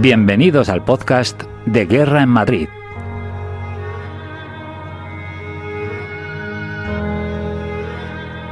Bienvenidos al podcast de Guerra en Madrid.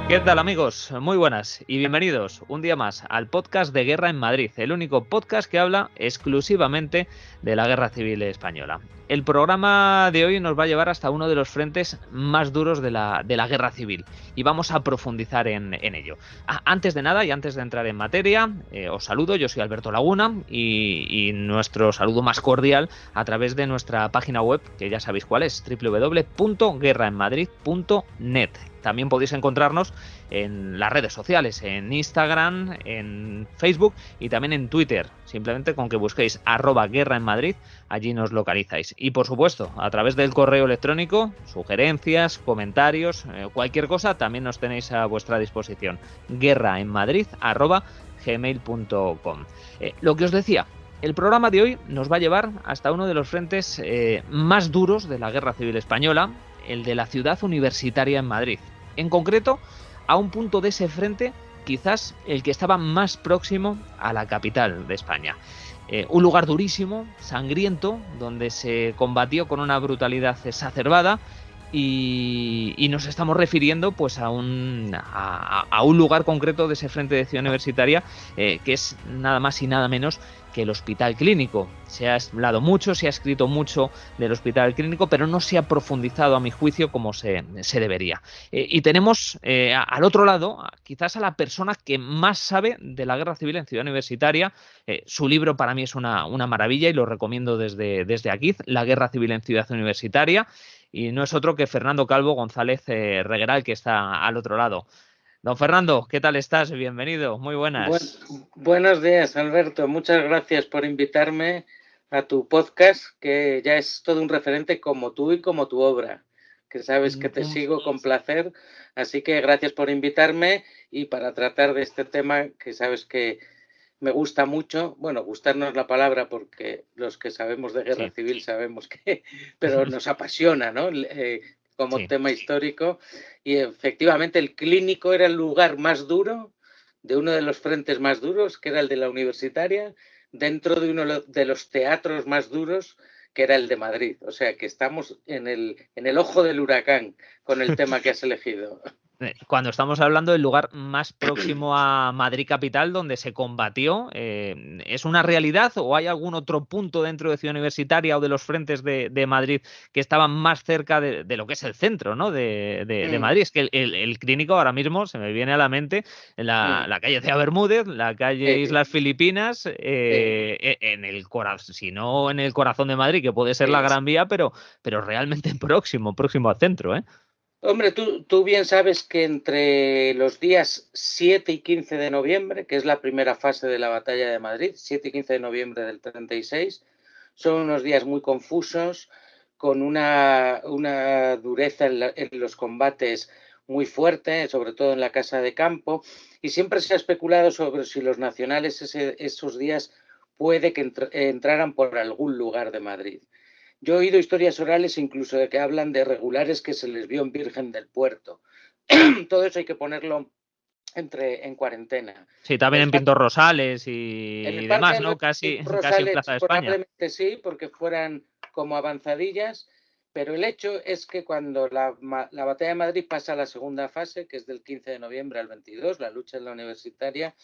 ¿Qué tal, amigos? Muy buenas y bienvenidos un día más al podcast de Guerra en Madrid, el único podcast que habla exclusivamente de la Guerra Civil Española. El programa de hoy nos va a llevar hasta uno de los frentes más duros de la Guerra Civil y vamos a profundizar en ello. Antes de nada y antes de entrar en materia, os saludo, yo soy Alberto Laguna y nuestro saludo más cordial a través de nuestra página web, que ya sabéis cuál es, www.guerraenmadrid.net. También podéis encontrarnos en las redes sociales, en Instagram, en Facebook y también en Twitter. Simplemente con que busquéis @Guerra en Madrid, allí nos localizáis. Y por supuesto, a través del correo electrónico, sugerencias, comentarios, cualquier cosa, también nos tenéis a vuestra disposición. guerraenmadrid@gmail.com. Lo que os decía, el programa de hoy nos va a llevar hasta uno de los frentes más duros de la Guerra Civil Española, el de la ciudad universitaria en Madrid. En concreto, a un punto de ese frente, quizás el que estaba más próximo a la capital de España. Un lugar durísimo, sangriento, donde se combatió con una brutalidad exacerbada y nos estamos refiriendo pues a un lugar concreto de ese frente de ciudad universitaria, que es nada más y nada menos que el Hospital Clínico. Se ha hablado mucho, se ha escrito mucho del Hospital Clínico, pero no se ha profundizado, a mi juicio, como se debería. Y tenemos al otro lado, quizás a la persona que más sabe de la Guerra Civil en Ciudad Universitaria. Su libro para mí es una maravilla y lo recomiendo desde aquí, La Guerra Civil en Ciudad Universitaria. Y no es otro que Fernando Calvo González Regueral, que está al otro lado. Don Fernando, ¿qué tal estás? Bienvenido, muy buenas. Buenos días, Alberto. Muchas gracias por invitarme a tu podcast, que ya es todo un referente como tú y como tu obra, que sabes que te sigo con placer. Así que gracias por invitarme y para tratar de este tema que sabes que me gusta mucho. Bueno, gustar no es la palabra porque los que sabemos de guerra civil sabemos que, pero nos apasiona, ¿no? Como tema histórico. Y efectivamente el Clínico era el lugar más duro, de uno de los frentes más duros, que era el de la Universitaria, dentro de uno de los teatros más duros, que era el de Madrid. O sea que estamos en el ojo del huracán con el tema que has elegido. Cuando estamos hablando del lugar más próximo a Madrid capital donde se combatió, ¿es una realidad o hay algún otro punto dentro de Ciudad Universitaria o de los frentes de Madrid que estaban más cerca de lo que es el centro, ¿no? de Madrid? Es que el Clínico ahora mismo se me viene a la mente la calle Cea Bermúdez, la calle Islas Filipinas, en el corazón, si no en el corazón de Madrid, que puede ser la Gran Vía, pero realmente próximo al centro, ¿eh? Hombre, tú bien sabes que entre los días 7 y 15 de noviembre, que es la primera fase de la Batalla de Madrid, 7 y 15 de noviembre del 36, son unos días muy confusos, con una dureza en los combates muy fuerte, sobre todo en la Casa de Campo, y siempre se ha especulado sobre si los nacionales esos días puede que entraran por algún lugar de Madrid. Yo he oído historias orales incluso de que hablan de regulares que se les vio en Virgen del Puerto. Todo eso hay que ponerlo en cuarentena. Sí, también en Pintor Rosales y demás, ¿no? Casi en Plaza de España. Probablemente sí, porque fueran como avanzadillas, pero el hecho es que cuando la Batalla de Madrid pasa a la segunda fase, que es del 15 de noviembre al 22, la lucha en la Universitaria,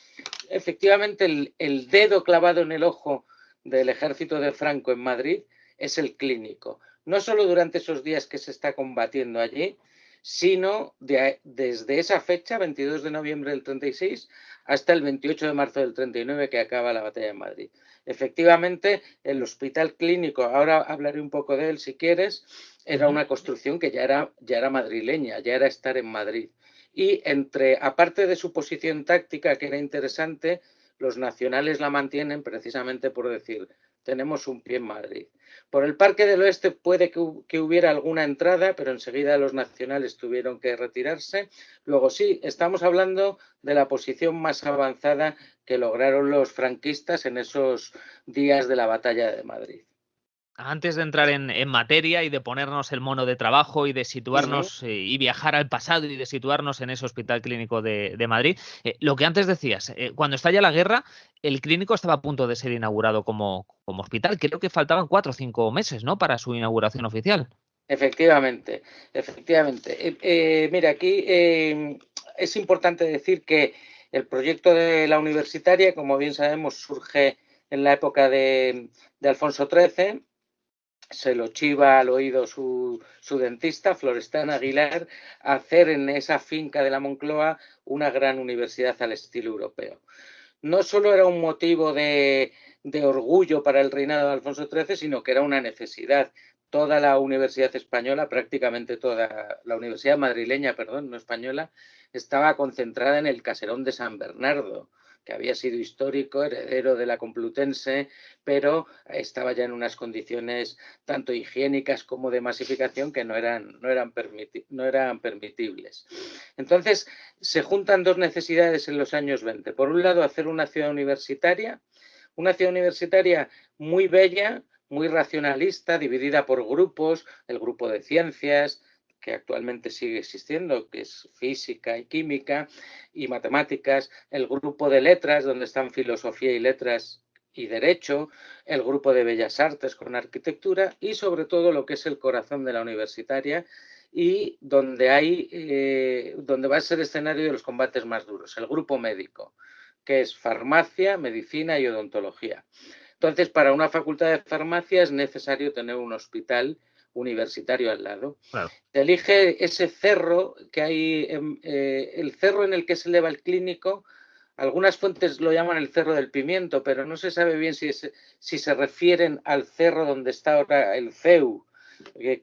efectivamente el dedo clavado en el ojo del ejército de Franco en Madrid es el Clínico. No solo durante esos días que se está combatiendo allí, sino desde esa fecha, 22 de noviembre del 36, hasta el 28 de marzo del 39, que acaba la Batalla de Madrid. Efectivamente, el Hospital Clínico, ahora hablaré un poco de él si quieres, era una construcción que ya era madrileña, ya era estar en Madrid. Y aparte de su posición táctica, que era interesante, los nacionales la mantienen precisamente por decir, tenemos un pie en Madrid. Por el Parque del Oeste puede que hubiera alguna entrada, pero enseguida los nacionales tuvieron que retirarse. Luego sí, estamos hablando de la posición más avanzada que lograron los franquistas en esos días de la Batalla de Madrid. antes de entrar en materia y de ponernos el mono de trabajo y de situarnos y viajar al pasado y de situarnos en ese Hospital Clínico de Madrid, lo que antes decías, cuando estalla la guerra, el clínico estaba a punto de ser inaugurado como hospital. Creo que faltaban 4 o 5 meses, ¿no?, para su inauguración oficial. Efectivamente, efectivamente. Mira, aquí es importante decir que el proyecto de la universitaria, como bien sabemos, surge en la época de Alfonso XIII. Se lo chiva al oído su dentista, Florestan Aguilar, a hacer en esa finca de la Moncloa una gran universidad al estilo europeo. No solo era un motivo de orgullo para el reinado de Alfonso XIII, sino que era una necesidad. Toda la universidad española, prácticamente toda la universidad madrileña, perdón, no española, estaba concentrada en el caserón de San Bernardo, que había sido histórico, heredero de la Complutense, pero estaba ya en unas condiciones tanto higiénicas como de masificación que no eran permitibles. Entonces, se juntan dos necesidades en los años 20. Por un lado, hacer una ciudad universitaria muy bella, muy racionalista, dividida por grupos, el grupo de ciencias, que actualmente sigue existiendo, que es física y química y matemáticas, el grupo de letras, donde están filosofía y letras y derecho, el grupo de bellas artes con arquitectura y sobre todo lo que es el corazón de la universitaria y donde va a ser escenario de los combates más duros, el grupo médico, que es farmacia, medicina y odontología. Entonces, para una facultad de farmacia es necesario tener un hospital universitario al lado. Claro. Se elige ese cerro que hay, el cerro en el que se eleva el clínico. Algunas fuentes lo llaman el Cerro del Pimiento, pero no se sabe bien si se refieren al cerro donde está ahora el CEU,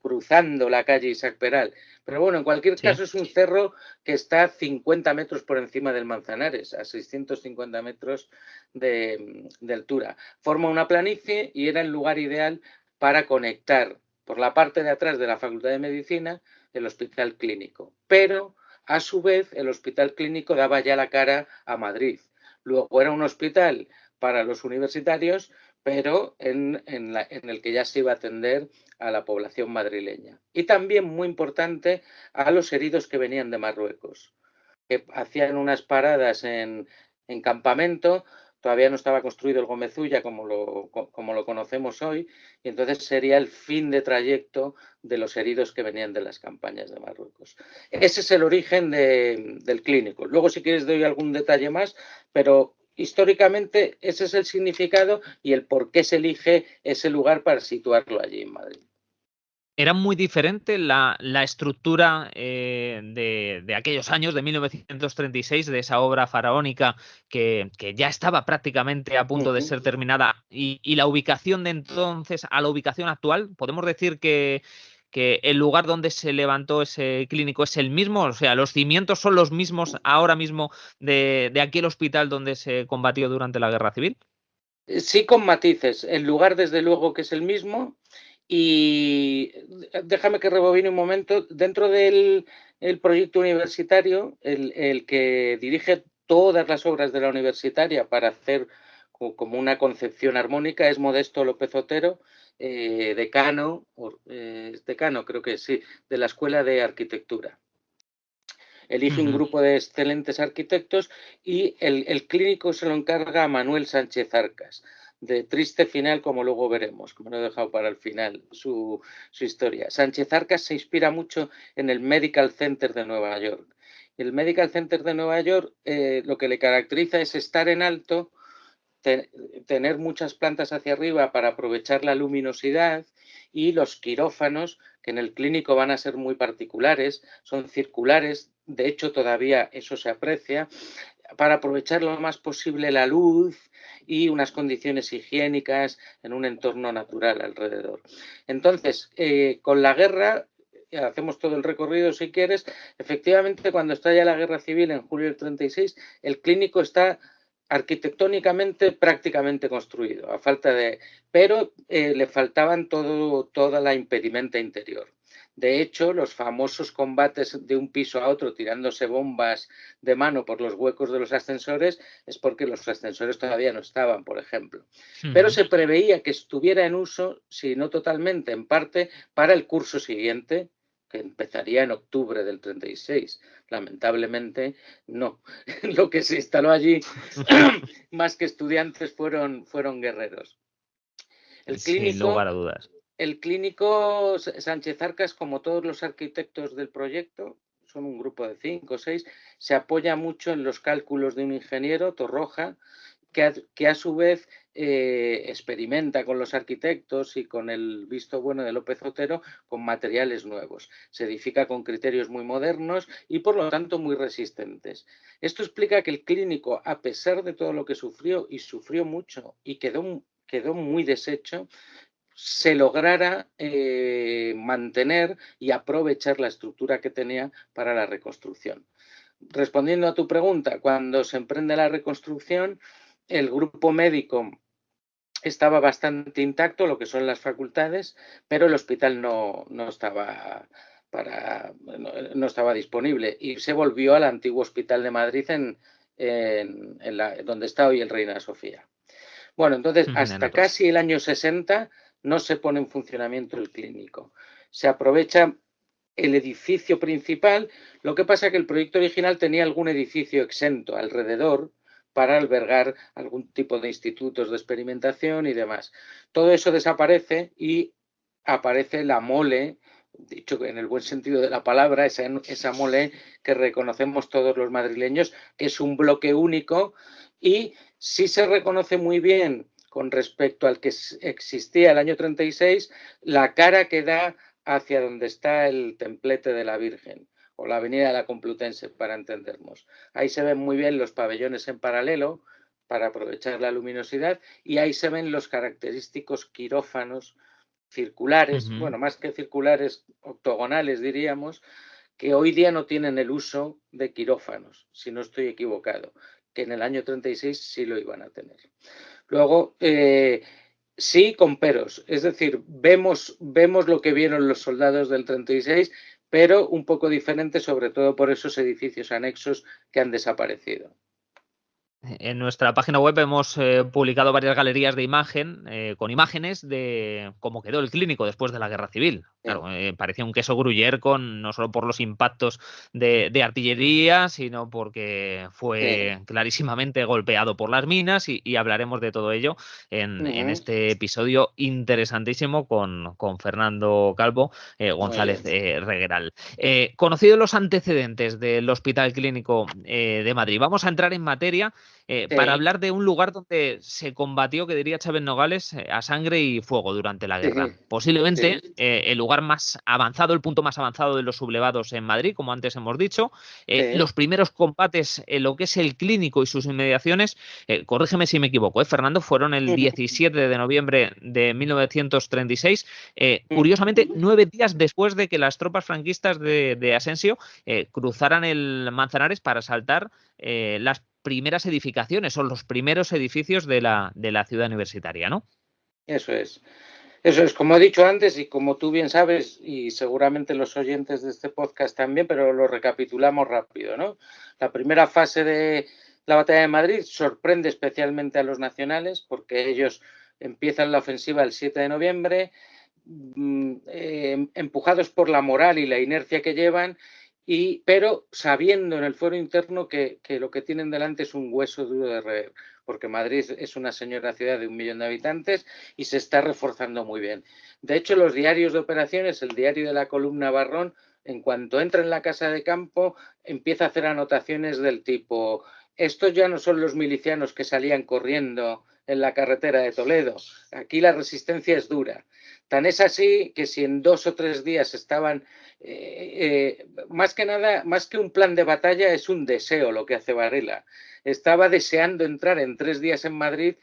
cruzando la calle Isaac Peral. Pero bueno, en cualquier caso es un cerro que está 50 metros por encima del Manzanares, a 650 metros de altura. Forma una planicie y era el lugar ideal para conectar por la parte de atrás de la Facultad de Medicina el Hospital Clínico. Pero, a su vez, el Hospital Clínico daba ya la cara a Madrid. Luego era un hospital para los universitarios, pero en el que ya se iba a atender a la población madrileña. Y también, muy importante, a los heridos que venían de Marruecos, que hacían unas paradas en campamento. Todavía no estaba construido el Gómez Ulla como lo conocemos hoy, y entonces sería el fin de trayecto de los heridos que venían de las campañas de Marruecos. Ese es el origen del clínico. Luego, si quieres, doy algún detalle más, pero históricamente ese es el significado y el por qué se elige ese lugar para situarlo allí en Madrid. Era muy diferente la estructura de aquellos años, de 1936, de esa obra faraónica que ya estaba prácticamente a punto de ser terminada, y la ubicación de entonces a la ubicación actual. ¿Podemos decir que el lugar donde se levantó ese clínico es el mismo? O sea, ¿los cimientos son los mismos ahora mismo de aquel hospital donde se combatió durante la Guerra Civil? Sí, con matices. El lugar, desde luego, que es el mismo. Y déjame que rebobine un momento. Dentro del proyecto universitario, el que dirige todas las obras de la universitaria para hacer como una concepción armónica es Modesto López Otero, decano creo que sí, de la Escuela de Arquitectura. Elige un grupo de excelentes arquitectos y el clínico se lo encarga a Manuel Sánchez Arcas. De triste final, como luego veremos, como no he dejado para el final su historia. Sánchez Arcas se inspira mucho en el Medical Center de Nueva York. El Medical Center de Nueva York lo que le caracteriza es estar en alto, tener muchas plantas hacia arriba para aprovechar la luminosidad, y los quirófanos, que en el clínico van a ser muy particulares, son circulares. De hecho, todavía eso se aprecia, para aprovechar lo más posible la luz y unas condiciones higiénicas en un entorno natural alrededor. Entonces, con la guerra, hacemos todo el recorrido si quieres. Efectivamente, cuando estalla la Guerra Civil en julio del 36, el clínico está arquitectónicamente prácticamente construido, pero le faltaban toda la impedimenta interior. De hecho, los famosos combates de un piso a otro tirándose bombas de mano por los huecos de los ascensores es porque los ascensores todavía no estaban, por ejemplo. Pero se preveía que estuviera en uso, si no totalmente, en parte, para el curso siguiente, que empezaría en octubre del 36. Lamentablemente, no. Lo que se instaló allí, más que estudiantes, fueron guerreros. Sin lugar a dudas. El clínico Sánchez Arcas, como todos los arquitectos del proyecto, son un grupo de 5 o 6, se apoya mucho en los cálculos de un ingeniero, Torroja, que a su vez experimenta con los arquitectos y con el visto bueno de López Otero con materiales nuevos. Se edifica con criterios muy modernos y por lo tanto muy resistentes. Esto explica que el clínico, a pesar de todo lo que sufrió, y sufrió mucho y quedó muy deshecho, se lograra mantener y aprovechar la estructura que tenía para la reconstrucción. Respondiendo a tu pregunta, cuando se emprende la reconstrucción, el grupo médico estaba bastante intacto, lo que son las facultades, pero el hospital no estaba disponible y se volvió al antiguo Hospital de Madrid donde está hoy el Reina Sofía. Bueno, entonces hasta casi el año 60 no se pone en funcionamiento el clínico. Se aprovecha el edificio principal, lo que pasa es que el proyecto original tenía algún edificio exento alrededor para albergar algún tipo de institutos de experimentación y demás. Todo eso desaparece y aparece la mole, dicho en el buen sentido de la palabra, esa mole que reconocemos todos los madrileños, que es un bloque único y sí se reconoce muy bien con respecto al que existía el año 36, la cara que da hacia donde está el templete de la Virgen, o la avenida de la Complutense, para entendernos. Ahí se ven muy bien los pabellones en paralelo, para aprovechar la luminosidad, y ahí se ven los característicos quirófanos circulares, bueno, más que circulares, octogonales diríamos, que hoy día no tienen el uso de quirófanos, si no estoy equivocado, que en el año 36 sí lo iban a tener. Luego, sí, con peros. Es decir, vemos lo que vieron los soldados del 36, pero un poco diferente, sobre todo por esos edificios anexos que han desaparecido. En nuestra página web hemos publicado varias galerías de imagen con imágenes de cómo quedó el clínico después de la Guerra Civil. Claro, parecía un queso gruyère no solo por los impactos de artillería, sino porque fue clarísimamente golpeado por las minas y hablaremos de todo ello en este episodio interesantísimo con Fernando Calvo González Regueral. Conocidos los antecedentes del Hospital Clínico de Madrid, vamos a entrar en materia para hablar de un lugar donde se combatió, que diría Chávez Nogales, a sangre y fuego durante la guerra. Posiblemente el lugar más avanzado, el punto más avanzado de los sublevados en Madrid, como antes hemos dicho. Los primeros combates en lo que es el clínico y sus inmediaciones, corrígeme si me equivoco, Fernando, fueron el 17 de noviembre de 1936, curiosamente 9 días después de que las tropas franquistas de Asensio cruzaran el Manzanares para asaltar las primeras edificaciones o los primeros edificios de la ciudad universitaria, ¿no? Eso es. Como he dicho antes y como tú bien sabes, y seguramente los oyentes de este podcast también, pero lo recapitulamos rápido, ¿no? La primera fase de la batalla de Madrid sorprende especialmente a los nacionales porque ellos empiezan la ofensiva el 7 de noviembre, empujados por la moral y la inercia que llevan, pero sabiendo en el fuero interno que lo que tienen delante es un hueso duro de roer, porque Madrid es una señora ciudad de 1 millón de habitantes y se está reforzando muy bien. De hecho, los diarios de operaciones, el diario de la columna Barrón, en cuanto entra en la casa de campo, empieza a hacer anotaciones del tipo: estos ya no son los milicianos que salían corriendo en la carretera de Toledo, aquí la resistencia es dura. Tan es así que si en 2 o 3 días estaban, más que nada, más que un plan de batalla, es un deseo lo que hace Varela. Estaba deseando entrar en 3 días en Madrid.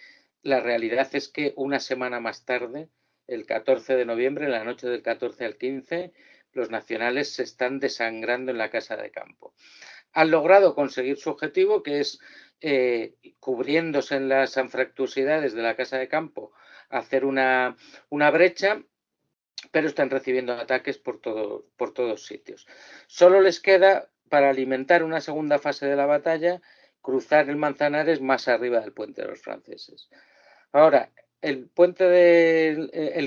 La realidad es que una semana más tarde, el 14 de noviembre, en la noche del 14 al 15, los nacionales se están desangrando en la casa de campo. Han logrado conseguir su objetivo, que es, cubriéndose en las anfractuosidades de la casa de campo, hacer una brecha pero están recibiendo ataques por todos sitios. Solo les queda, para alimentar una segunda fase de la batalla, cruzar el Manzanares más arriba del puente de los franceses. Ahora, el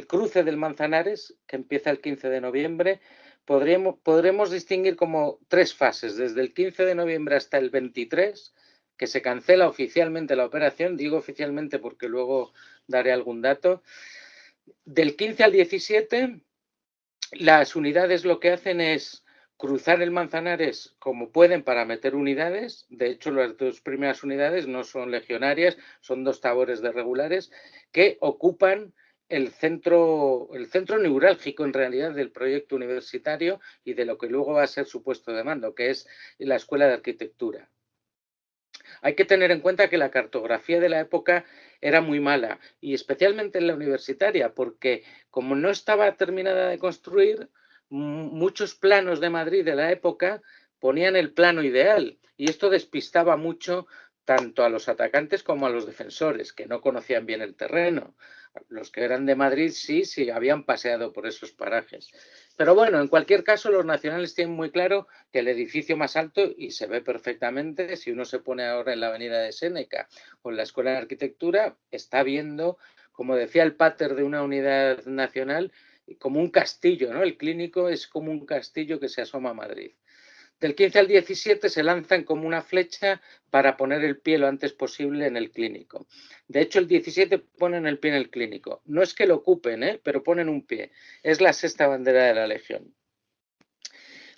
cruce del Manzanares, que empieza el 15 de noviembre, podremos distinguir como 3 fases, desde el 15 de noviembre hasta el 23, que se cancela oficialmente la operación, digo oficialmente porque luego daré algún dato. Del 15 al 17, las unidades lo que hacen es cruzar el Manzanares como pueden para meter unidades. De hecho, las 2 primeras unidades no son legionarias, son 2 tabores de regulares que ocupan el centro neurálgico en realidad del proyecto universitario y de lo que luego va a ser su puesto de mando, que es la Escuela de Arquitectura. Hay que tener en cuenta que la cartografía de la época era muy mala, y especialmente en la universitaria, porque como no estaba terminada de construir, muchos planos de Madrid de la época ponían el plano ideal, y esto despistaba mucho tanto a los atacantes como a los defensores, que no conocían bien el terreno. Los que eran de Madrid sí habían paseado por esos parajes. Pero bueno, en cualquier caso, los nacionales tienen muy claro que el edificio más alto, y se ve perfectamente, si uno se pone ahora en la avenida de Séneca o en la Escuela de Arquitectura, está viendo, como decía el pater de una unidad nacional, como un castillo, ¿no? El Clínico es como un castillo que se asoma a Madrid. Del 15 al 17 se lanzan como una flecha para poner el pie lo antes posible en el Clínico. De hecho, el 17 ponen el pie en el Clínico. No es que lo ocupen, pero ponen un pie. Es la 6ª bandera de la Legión.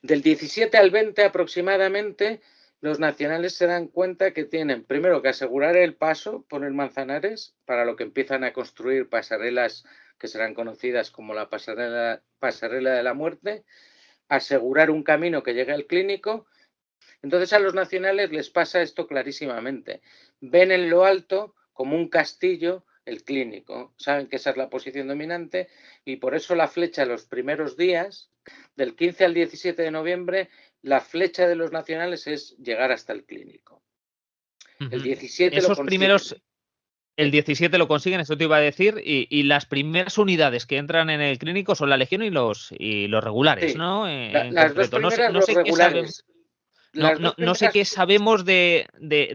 Del 17 al 20 aproximadamente, los nacionales se dan cuenta que tienen primero que asegurar el paso por el Manzanares, para lo que empiezan a construir pasarelas que serán conocidas como la pasarela de la muerte, asegurar un camino que llegue al Clínico. Entonces a los nacionales les pasa esto clarísimamente. Ven en lo alto como un castillo el Clínico, saben que esa es la posición dominante, y por eso la flecha los primeros días, del 15 al 17 de noviembre, la flecha de los nacionales es llegar hasta el Clínico. El 17 Esos lo consiguen. El 17 lo consiguen, eso te iba a decir, y las primeras unidades que entran en el Clínico son la Legión y los regulares, Sí, ¿no? En las 2 concreto. primeras los regulares. No sé qué sabemos de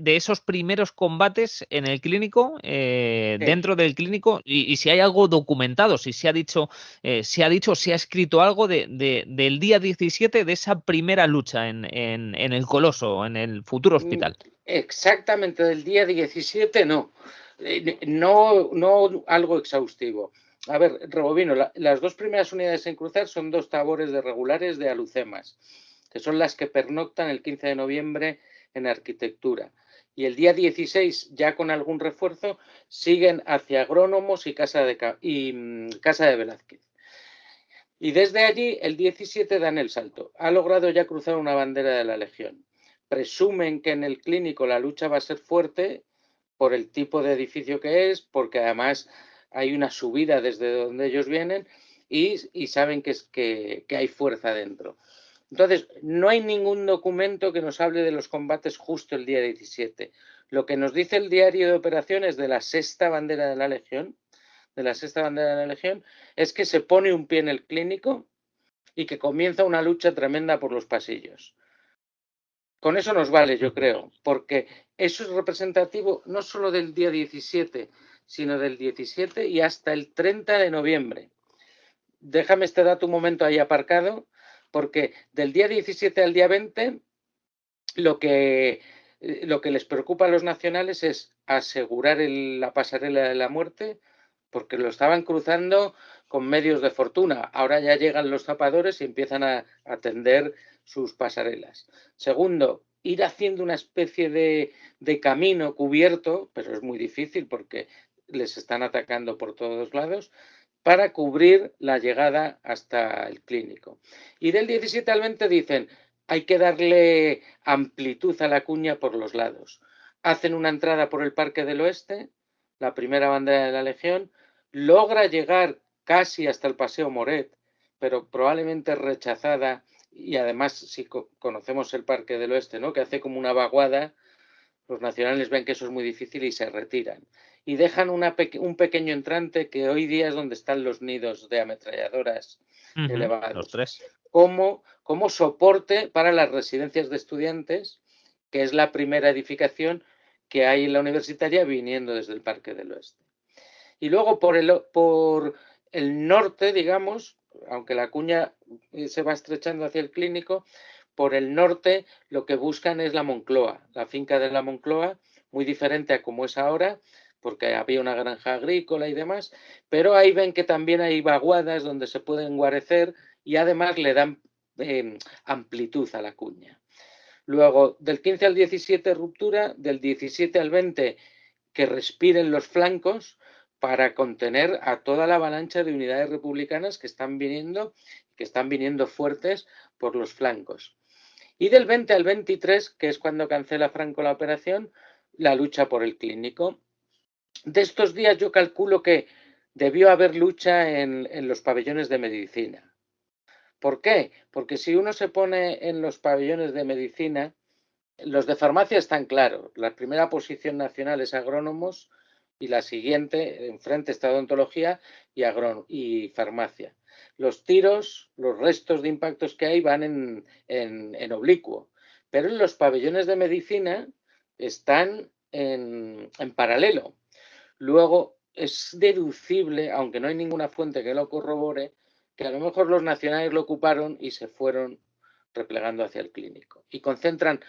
esos primeros combates en el Clínico, dentro del Clínico, y si hay algo documentado, si se ha dicho, se ha escrito algo del día 17, de esa primera lucha en el Coloso, en el futuro hospital. Exactamente, del día 17 no. No algo exhaustivo. A ver, rebobino, las 2 primeras unidades en cruzar son 2 tabores de regulares de Alucemas, que son las que pernoctan el 15 de noviembre en Arquitectura. Y el día 16, ya con algún refuerzo, siguen hacia Agrónomos y Casa de Velázquez. Y desde allí, el 17 dan el salto. Ha logrado ya cruzar una bandera de la Legión. Presumen que en el Clínico la lucha va a ser fuerte por el tipo de edificio que es, porque además hay una subida desde donde ellos vienen, y saben que hay fuerza dentro. Entonces, no hay ningún documento que nos hable de los combates justo el día 17. Lo que nos dice el diario de operaciones de la 6ª bandera de la Legión, es que se pone un pie en el Clínico y que comienza una lucha tremenda por los pasillos. Con eso nos vale, yo creo, porque eso es representativo no solo del día 17, sino del 17 y hasta el 30 de noviembre. Déjame este dato un momento ahí aparcado, porque del día 17 al día 20, lo que les preocupa a los nacionales es asegurar la pasarela de la muerte, porque lo estaban cruzando con medios de fortuna. Ahora ya llegan los zapadores y empiezan a tender sus pasarelas. Segundo, ir haciendo una especie de camino cubierto, pero es muy difícil porque les están atacando por todos lados, para cubrir la llegada hasta el Clínico. Y del 17 al 20 dicen, hay que darle amplitud a la cuña por los lados. Hacen una entrada por el Parque del Oeste, la primera bandera de la Legión, logra llegar casi hasta el Paseo Moret, pero probablemente rechazada, y además si conocemos el Parque del Oeste, ¿no?, que hace como una vaguada, Los nacionales ven que eso es muy difícil y se retiran. Y dejan un pequeño entrante que hoy día es donde están los nidos de ametralladoras elevados. Los 3. Como soporte para las residencias de estudiantes, que es la primera edificación que hay en la universitaria viniendo desde el Parque del Oeste. Y luego por el norte, digamos, aunque la cuña se va estrechando hacia el Clínico, por el norte lo que buscan es la Moncloa, la finca de la Moncloa, muy diferente a como es ahora, porque había una granja agrícola y demás, pero ahí ven que también hay vaguadas donde se pueden guarecer y además le dan amplitud a la cuña. Luego, del 15 al 17, ruptura, del 17 al 20, que respiren los flancos para contener a toda la avalancha de unidades republicanas que están viniendo fuertes por los flancos. Y del 20 al 23, que es cuando cancela Franco la operación, la lucha por el Clínico. De estos días yo calculo que debió haber lucha en los pabellones de medicina. ¿Por qué? Porque si uno se pone en los pabellones de medicina, los de farmacia están claros. La primera posición nacional es agrónomos y la siguiente, enfrente está odontología y farmacia. Los tiros, los restos de impactos que hay van en oblicuo, pero en los pabellones de medicina están en paralelo. Luego es deducible, aunque no hay ninguna fuente que lo corrobore, que a lo mejor los nacionales lo ocuparon y se fueron replegando hacia el Clínico y concentran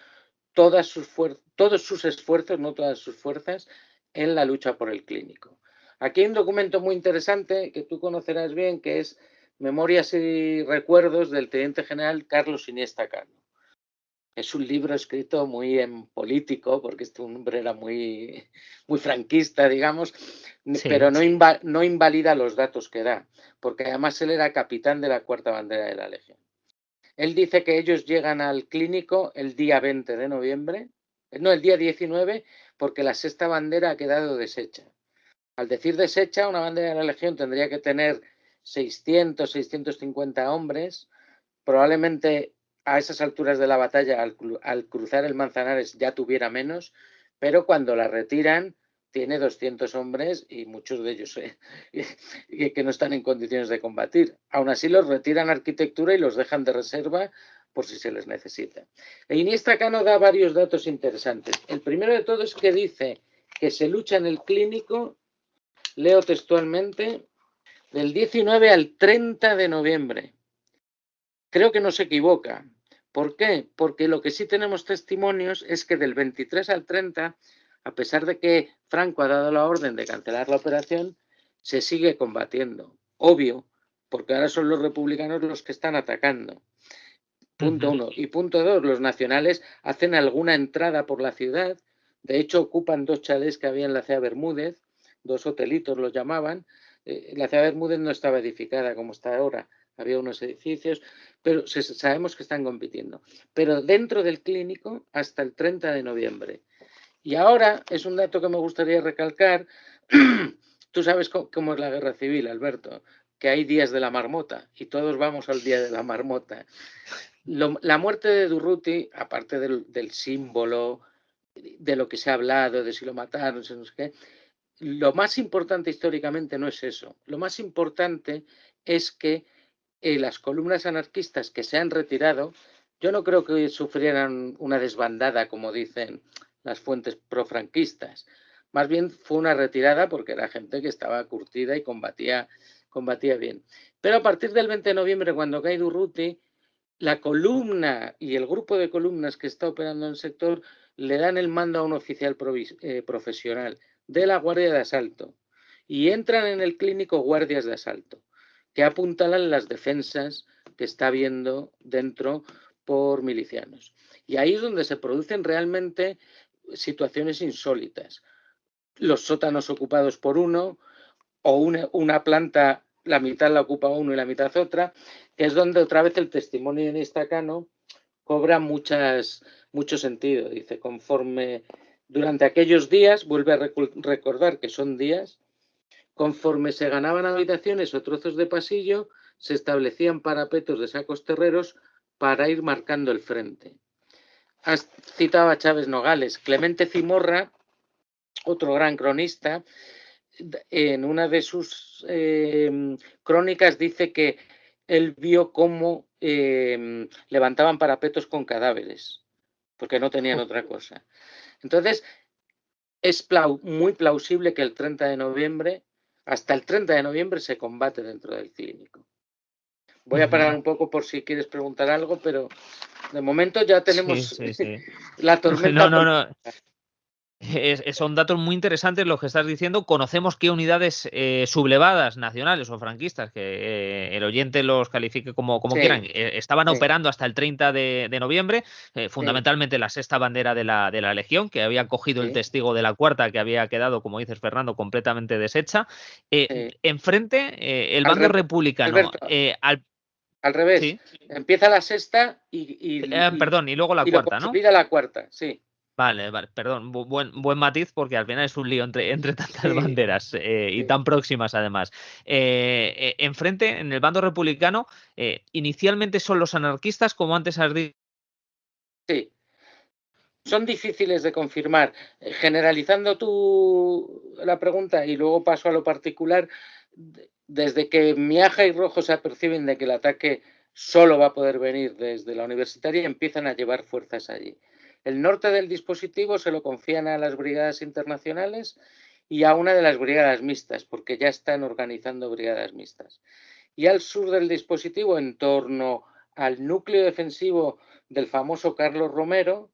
todos sus esfuerzos, no todas sus fuerzas, en la lucha por el Clínico. Aquí hay un documento muy interesante que tú conocerás bien, que es Memorias y Recuerdos del Teniente General Carlos Iniesta Cano. Es un libro escrito muy en político, porque este hombre era muy franquista, digamos, sí, pero no invalida los datos que da, porque además él era capitán de la Cuarta Bandera de la Legión. Él dice que ellos llegan al Clínico el día 20 de noviembre, no, el día 19, porque la sexta bandera ha quedado deshecha. Al decir deshecha, una bandera de la Legión tendría que tener 600, 650 hombres, probablemente a esas alturas de la batalla, al cruzar el Manzanares, ya tuviera menos, pero cuando la retiran tiene 200 hombres y muchos de ellos que no están en condiciones de combatir. Aún así los retiran a arquitectura y los dejan de reserva por si se les necesita. E Iniesta Cano da varios datos interesantes. El primero de todo es que dice que se lucha en el Clínico, leo textualmente, del 19 al 30 de noviembre. Creo que no se equivoca. ¿Por qué? Porque lo que sí tenemos testimonios es que del 23 al 30, a pesar de que Franco ha dado la orden de cancelar la operación, se sigue combatiendo. Obvio, porque ahora son los republicanos los que están atacando. Punto 1. Y punto 2, los nacionales hacen alguna entrada por la ciudad. De hecho, ocupan 2 chalés que había en la Cea Bermúdez, 2 hotelitos los llamaban. La Cea Bermúdez no estaba edificada como está ahora. Había unos edificios, pero sabemos que están compitiendo. Pero dentro del Clínico hasta el 30 de noviembre. Y ahora es un dato que me gustaría recalcar. Tú sabes cómo es la guerra civil, Alberto, que hay días de la marmota y todos vamos al día de la marmota. La muerte de Durruti, aparte del símbolo, de lo que se ha hablado, de si lo mataron, no sé qué, lo más importante históricamente no es eso. Lo más importante es que las columnas anarquistas que se han retirado, yo no creo que sufrieran una desbandada, como dicen las fuentes profranquistas. Más bien fue una retirada porque era gente que estaba curtida y combatía bien. Pero a partir del 20 de noviembre, cuando cae Durruti, la columna y el grupo de columnas que está operando en el sector le dan el mando a un oficial profesional de la Guardia de Asalto y entran en el Clínico guardias de asalto que apuntalan las defensas que está habiendo dentro por milicianos. Y ahí es donde se producen realmente situaciones insólitas. Los sótanos ocupados por uno, o una planta, la mitad la ocupa uno y la mitad otra, que es donde otra vez el testimonio de Iniesta Cano cobra mucho sentido. Dice, conforme durante aquellos días, vuelve a recordar que son días, conforme se ganaban habitaciones o trozos de pasillo, se establecían parapetos de sacos terreros para ir marcando el frente. has citado a Chávez Nogales. Clemente Zimorra, otro gran cronista, en una de sus crónicas dice que él vio cómo levantaban parapetos con cadáveres, porque no tenían otra cosa. Entonces, es muy plausible que el 30 de noviembre, hasta el 30 de noviembre, se combate dentro del clínico. Voy a parar un poco por si quieres preguntar algo, pero de momento ya tenemos Sí. la tormenta. No. Son datos muy interesantes los que estás diciendo. Conocemos qué unidades sublevadas nacionales o franquistas, que el oyente los califique como Sí, quieran, estaban sí, operando hasta el 30 de noviembre, sí, fundamentalmente la sexta bandera de la Legión, que había cogido el sí, testigo de la cuarta, que había quedado, como dices, Fernando, completamente deshecha. sí. Enfrente, el Al bando revés, republicano, Alberto, al revés. sí, Empieza la sexta y perdón, y luego la lo cuarta, ¿no? consolida la cuarta, sí. Vale, perdón, buen matiz porque al final es un lío entre tantas Sí, banderas y sí, tan próximas además. Enfrente, en el bando republicano, inicialmente son los anarquistas, como antes has dicho. sí. Son difíciles de confirmar. Generalizando la pregunta y luego paso a lo particular, desde que Miaja y Rojo se aperciben de que el ataque solo va a poder venir desde la universitaria, empiezan a llevar fuerzas allí. El norte del dispositivo se lo confían a las brigadas internacionales y a una de las brigadas mixtas, porque ya están organizando brigadas mixtas. Y al sur del dispositivo, en torno al núcleo defensivo del famoso Carlos Romero,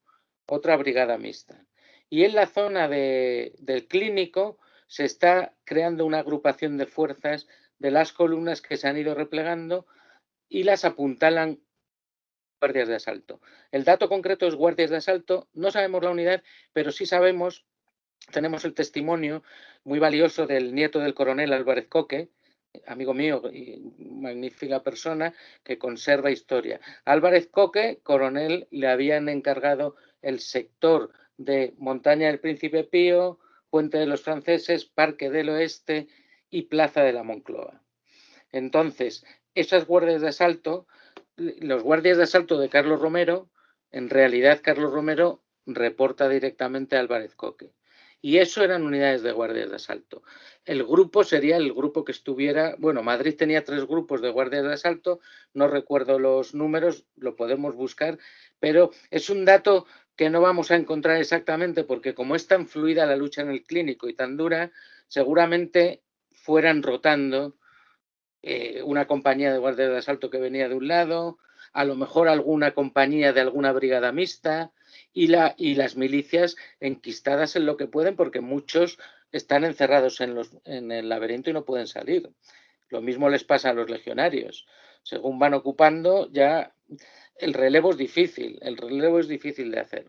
otra brigada mixta. Y en la zona del clínico se está creando una agrupación de fuerzas de las columnas que se han ido replegando y las apuntalan guardias de asalto. El dato concreto es guardias de asalto, no sabemos la unidad, pero sí sabemos, tenemos el testimonio muy valioso del nieto del coronel Álvarez Coque, amigo mío y magnífica persona, que conserva historia. Álvarez Coque, coronel, le habían encargado el sector de Montaña del Príncipe Pío, Puente de los Franceses, Parque del Oeste y Plaza de la Moncloa. Entonces, esas guardias de asalto, los guardias de asalto de Carlos Romero, en realidad Carlos Romero reporta directamente a Álvarez Coque. Y eso eran unidades de guardias de asalto. El grupo sería el grupo que estuviera, bueno, Madrid tenía 3 grupos de guardias de asalto, no recuerdo los números, lo podemos buscar, pero es un dato que no vamos a encontrar exactamente porque como es tan fluida la lucha en el clínico y tan dura, seguramente fueran rotando una compañía de guardias de asalto que venía de un lado, a lo mejor alguna compañía de alguna brigada mixta y las milicias enquistadas en lo que pueden porque muchos están encerrados en el laberinto y no pueden salir. Lo mismo les pasa a los legionarios. Según van ocupando, ya el relevo es difícil de hacer.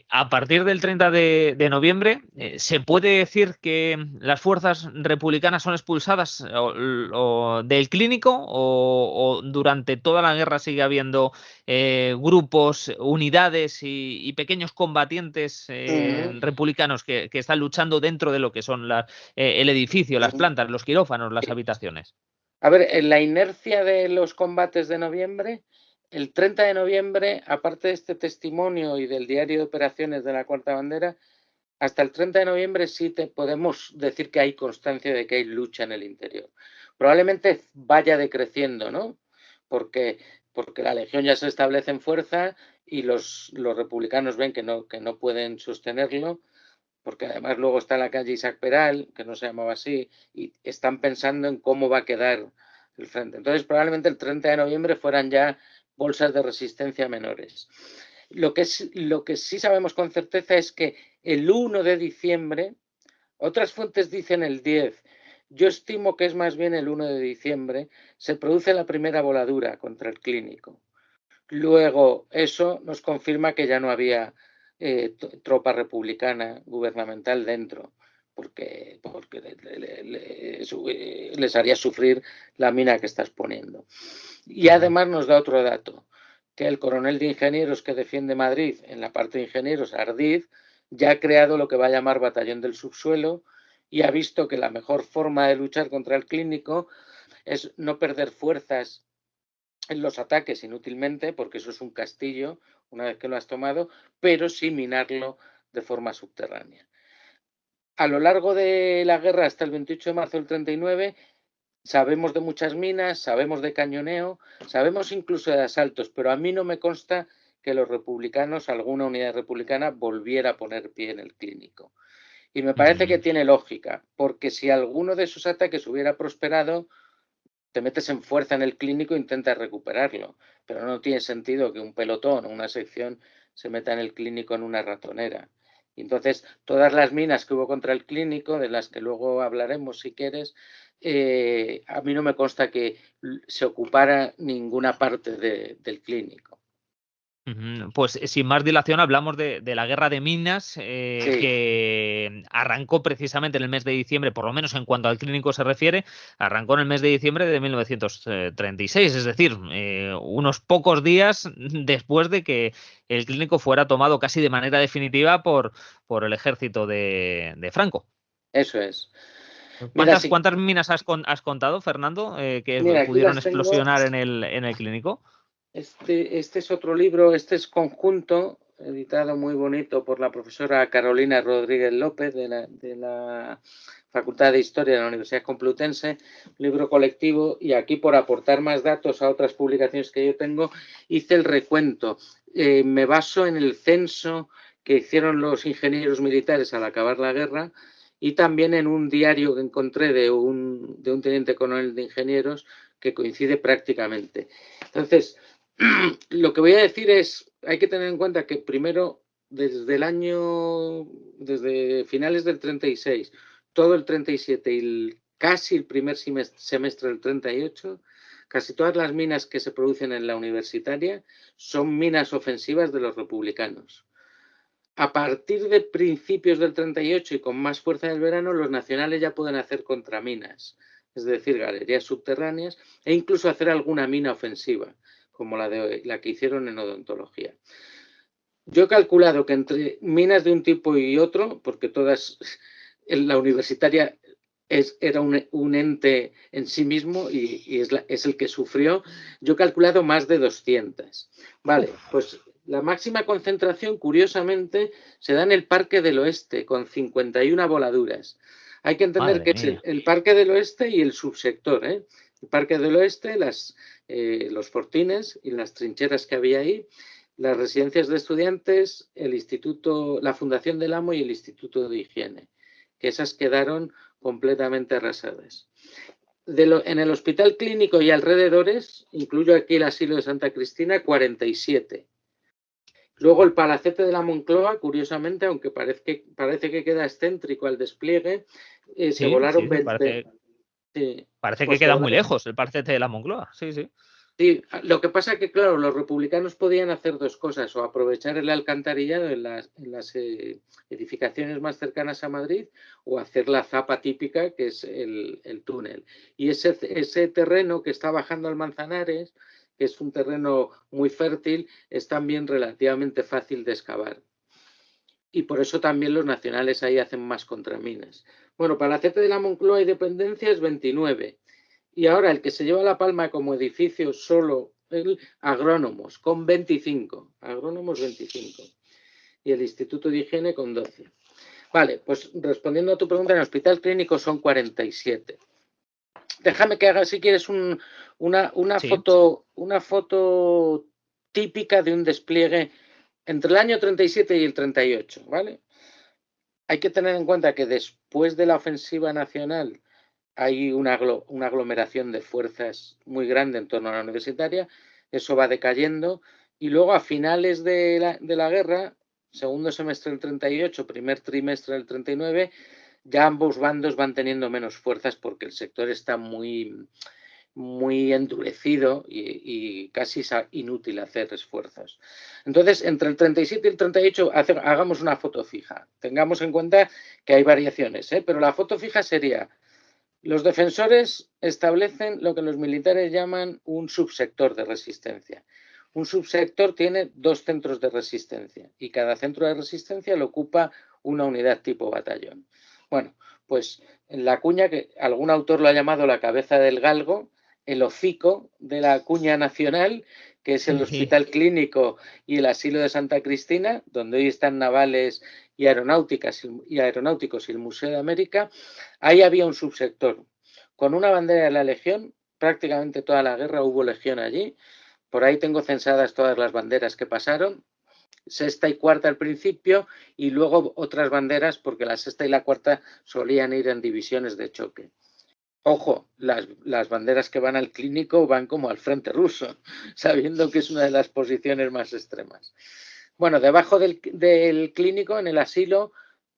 A partir del 30 de noviembre, ¿se puede decir que las fuerzas republicanas son expulsadas del clínico o durante toda la guerra sigue habiendo grupos, unidades y pequeños combatientes republicanos que están luchando dentro de lo que son el edificio, las plantas, los quirófanos, las habitaciones? A ver, en la inercia de los combates de noviembre, el 30 de noviembre, aparte de este testimonio y del diario de operaciones de la Cuarta Bandera, hasta el 30 de noviembre sí podemos decir que hay constancia de que hay lucha en el interior. Probablemente vaya decreciendo, ¿no? Porque la Legión ya se establece en fuerza y los republicanos ven que no pueden sostenerlo, porque además luego está en la calle Isaac Peral, que no se llamaba así, y están pensando en cómo va a quedar el frente. Entonces, probablemente el 30 de noviembre fueran ya bolsas de resistencia menores. Lo que sí sabemos con certeza es que el 1 de diciembre, otras fuentes dicen el 10, yo estimo que es más bien el 1 de diciembre, se produce la primera voladura contra el clínico. Luego, eso nos confirma que ya no había tropa republicana gubernamental dentro, porque les haría sufrir la mina que estás poniendo. Y además nos da otro dato, que el coronel de ingenieros que defiende Madrid, en la parte de ingenieros, Ardiz, ya ha creado lo que va a llamar Batallón del Subsuelo y ha visto que la mejor forma de luchar contra el clínico es no perder fuerzas en los ataques inútilmente, porque eso es un castillo una vez que lo has tomado, pero sí minarlo de forma subterránea. A lo largo de la guerra hasta el 28 de marzo del 39 sabemos de muchas minas, sabemos de cañoneo, sabemos incluso de asaltos, pero a mí no me consta que los republicanos, alguna unidad republicana, volviera a poner pie en el Clínico. Y me parece que tiene lógica, porque si alguno de esos ataques hubiera prosperado, te metes en fuerza en el Clínico e intentas recuperarlo, pero no tiene sentido que un pelotón o una sección se meta en el Clínico en una ratonera. Y entonces, todas las minas que hubo contra el Clínico, de las que luego hablaremos si quieres, a mí no me consta que se ocupara ninguna parte del Clínico. Pues sin más dilación hablamos de la guerra de minas Sí, que arrancó precisamente en el mes de diciembre, por lo menos en cuanto al Clínico se refiere, arrancó en el mes de diciembre de 1936, es decir, unos pocos días después de que el Clínico fuera tomado casi de manera definitiva por el ejército de Franco. eso es. Mira, ¿Cuántas minas has contado, Fernando, que mira, aquí pudieron las tengo. explosionar en el Clínico? Este es otro libro, este es conjunto, editado muy bonito por la profesora Carolina Rodríguez López de la Facultad de Historia de la Universidad Complutense, libro colectivo, y aquí por aportar más datos a otras publicaciones que yo tengo, hice el recuento. Me baso en el censo que hicieron los ingenieros militares al acabar la guerra y también en un diario que encontré de un teniente coronel de ingenieros que coincide prácticamente. Entonces, lo que voy a decir es, hay que tener en cuenta que primero, desde finales del 36, todo el 37 y casi el primer semestre del 38, casi todas las minas que se producen en la universitaria son minas ofensivas de los republicanos. A partir de principios del 38 y con más fuerza del verano, los nacionales ya pueden hacer contraminas, es decir, galerías subterráneas e incluso hacer alguna mina ofensiva, como la que hicieron en odontología. Yo he calculado que entre minas de un tipo y otro, porque todas, la universitaria era un ente en sí mismo y es el que sufrió, yo he calculado más de 200. Vale, pues la máxima concentración, curiosamente, se da en el Parque del Oeste, con 51 voladuras. Hay que entender que es el Parque del Oeste y el subsector, ¿eh? El Parque del Oeste, los fortines y las trincheras que había ahí, las residencias de estudiantes, el instituto, la Fundación del Amo y el Instituto de Higiene, que esas quedaron completamente arrasadas. En el Hospital Clínico y alrededores, incluyo aquí el asilo de Santa Cristina, 47. Luego el Palacete de la Moncloa, curiosamente, aunque parece que queda excéntrico al despliegue, se volaron 20. Parece que queda muy lejos el Palacete de la Moncloa, sí. Sí, lo que pasa es que, claro, los republicanos podían hacer dos cosas, o aprovechar el alcantarillado en las edificaciones más cercanas a Madrid, o hacer la zapa típica, que es el túnel. Y ese terreno que está bajando al Manzanares, que es un terreno muy fértil, es también relativamente fácil de excavar. Y por eso también los nacionales ahí hacen más contraminas. Bueno, Palacete de la Moncloa y dependencias, 29. Y ahora el que se lleva la palma como edificio solo, el Agrónomos, con 25. Agrónomos 25. Y el Instituto de Higiene con 12. Vale, pues respondiendo a tu pregunta, en el Hospital Clínico son 47. Déjame que haga, si quieres, una foto típica de un despliegue entre el año 37 y el 38, ¿vale? Hay que tener en cuenta que después de la ofensiva nacional hay una aglomeración de fuerzas muy grande en torno a la universitaria, eso va decayendo y luego a finales de la guerra, segundo semestre del 38, primer trimestre del 39, ya ambos bandos van teniendo menos fuerzas porque el sector está muy endurecido y casi inútil hacer esfuerzos. Entonces, entre el 37 y el 38 hagamos una foto fija. Tengamos en cuenta que hay variaciones, pero la foto fija sería: los defensores establecen lo que los militares llaman un subsector de resistencia. Un subsector tiene 2 centros de resistencia y cada centro de resistencia lo ocupa una unidad tipo batallón. Bueno, pues en la cuña, que algún autor lo ha llamado la cabeza del galgo, el hocico de la cuña nacional, que es el Hospital Clínico y el Asilo de Santa Cristina, donde hoy están navales y aeronáuticos y el Museo de América. Ahí había un subsector con una bandera de la Legión. Prácticamente toda la guerra hubo Legión allí. Por ahí tengo censadas todas las banderas que pasaron. Sexta y cuarta al principio y luego otras banderas, porque la sexta y la cuarta solían ir en divisiones de choque. Ojo, las banderas que van al Clínico van como al frente ruso, sabiendo que es una de las posiciones más extremas. Bueno, debajo del Clínico, en el asilo,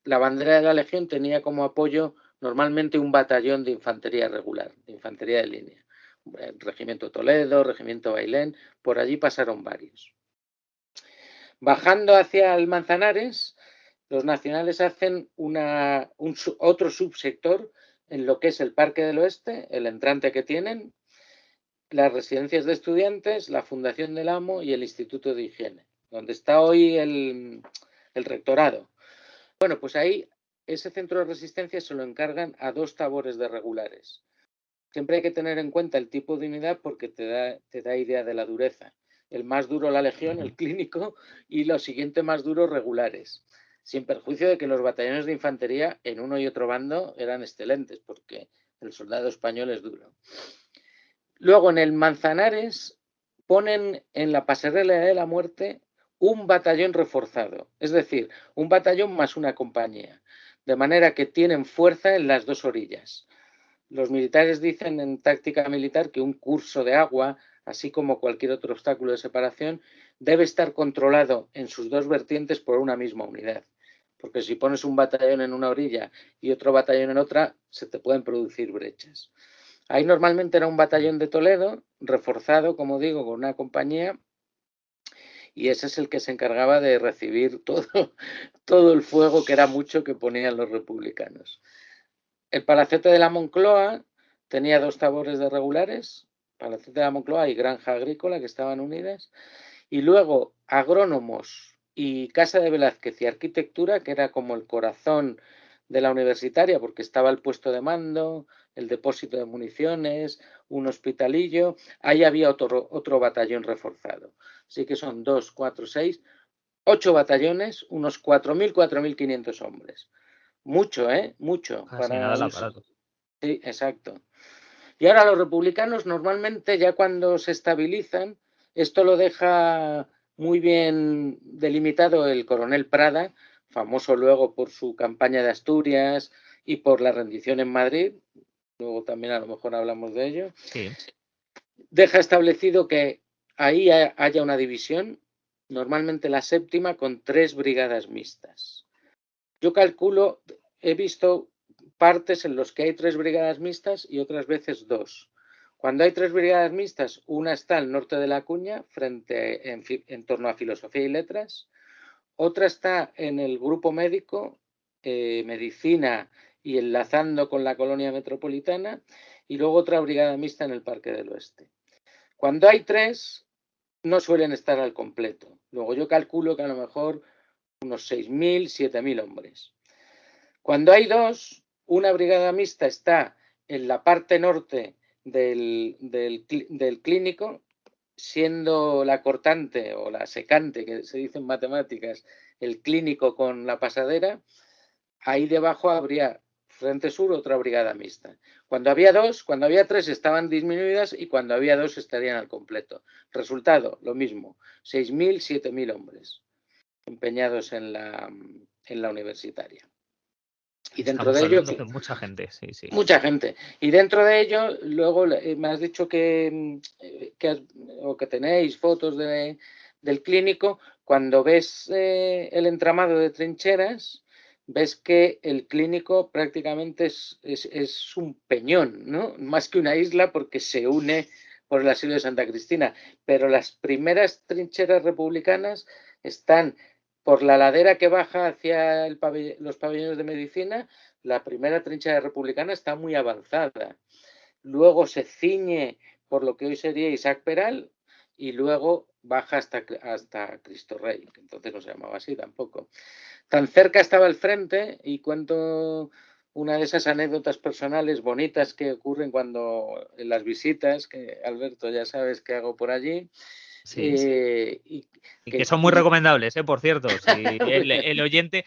la bandera de la Legión tenía como apoyo normalmente un batallón de infantería regular, de infantería de línea. El Regimiento Toledo, Regimiento Bailén, por allí pasaron varios. Bajando hacia el Manzanares, los nacionales hacen otro subsector en lo que es el Parque del Oeste, el entrante que tienen, las residencias de estudiantes, la Fundación del Amo y el Instituto de Higiene, donde está hoy el rectorado. Bueno, pues ahí ese centro de resistencia se lo encargan a 2 tabores de regulares. Siempre hay que tener en cuenta el tipo de unidad porque te da idea de la dureza. El más duro la Legión, el Clínico, y los siguientes más duros regulares. Sin perjuicio de que los batallones de infantería en uno y otro bando eran excelentes, porque el soldado español es duro. Luego en el Manzanares ponen en la pasarela de la muerte un batallón reforzado, es decir, un batallón más una compañía, de manera que tienen fuerza en las 2 orillas. Los militares dicen en táctica militar que un curso de agua, así como cualquier otro obstáculo de separación, debe estar controlado en sus 2 vertientes por una misma unidad. Porque si pones un batallón en una orilla y otro batallón en otra, se te pueden producir brechas. Ahí normalmente era un batallón de Toledo, reforzado, como digo, con una compañía, y ese es el que se encargaba de recibir todo el fuego, que era mucho, que ponían los republicanos. El Palacete de la Moncloa tenía 2 tabores de regulares, Palacete de la Moncloa y Granja Agrícola, que estaban unidas, y luego agrónomos y Casa de Velázquez y Arquitectura, que era como el corazón de la universitaria, porque estaba el puesto de mando, el depósito de municiones, un hospitalillo. Ahí había otro batallón reforzado. Así que son 2, 4, 6, 8 batallones, unos 4.000, 4.500 hombres. Mucho, mucho. Casi nada el aparato. Sí, exacto. Y ahora los republicanos normalmente, ya cuando se estabilizan, esto lo deja muy bien delimitado el coronel Prada, famoso luego por su campaña de Asturias y por la rendición en Madrid. Luego también a lo mejor hablamos de ello. Sí. Deja establecido que ahí haya una división, normalmente la séptima, con 3 brigadas mixtas. Yo calculo, he visto partes en los que hay 3 brigadas mixtas y otras veces 2. Cuando hay 3 brigadas mixtas, una está al norte de la Cuña, en torno a Filosofía y Letras, otra está en el grupo médico, Medicina y enlazando con la colonia metropolitana, y luego otra brigada mixta en el Parque del Oeste. Cuando hay 3, no suelen estar al completo. Luego yo calculo que a lo mejor unos 6.000, 7.000 hombres. Cuando hay 2, una brigada mixta está en la parte norte del Clínico, siendo la cortante o la secante, que se dice en matemáticas, el Clínico con la pasadera. Ahí debajo habría frente sur otra brigada mixta. Cuando había 3 estaban disminuidas y cuando había 2 estarían al completo. Resultado, lo mismo, 6.000, 7.000 hombres empeñados en la universitaria. Y dentro de ello, de mucha gente, sí. Mucha gente. Y dentro de ello, luego me has dicho que tenéis fotos del Clínico. Cuando ves el entramado de trincheras, ves que el Clínico prácticamente es un peñón, ¿no? Más que una isla, porque se une por el asilo de Santa Cristina. Pero las primeras trincheras republicanas están por la ladera que baja hacia los pabellones de medicina. La primera trinchera republicana está muy avanzada. Luego se ciñe por lo que hoy sería Isaac Peral y luego baja hasta Cristo Rey, que entonces no se llamaba así tampoco. Tan cerca estaba el frente, y cuento una de esas anécdotas personales bonitas que ocurren cuando en las visitas, que Alberto ya sabes que hago por allí, Sí, sí. y Y que que son muy y recomendables, por cierto. Si el oyente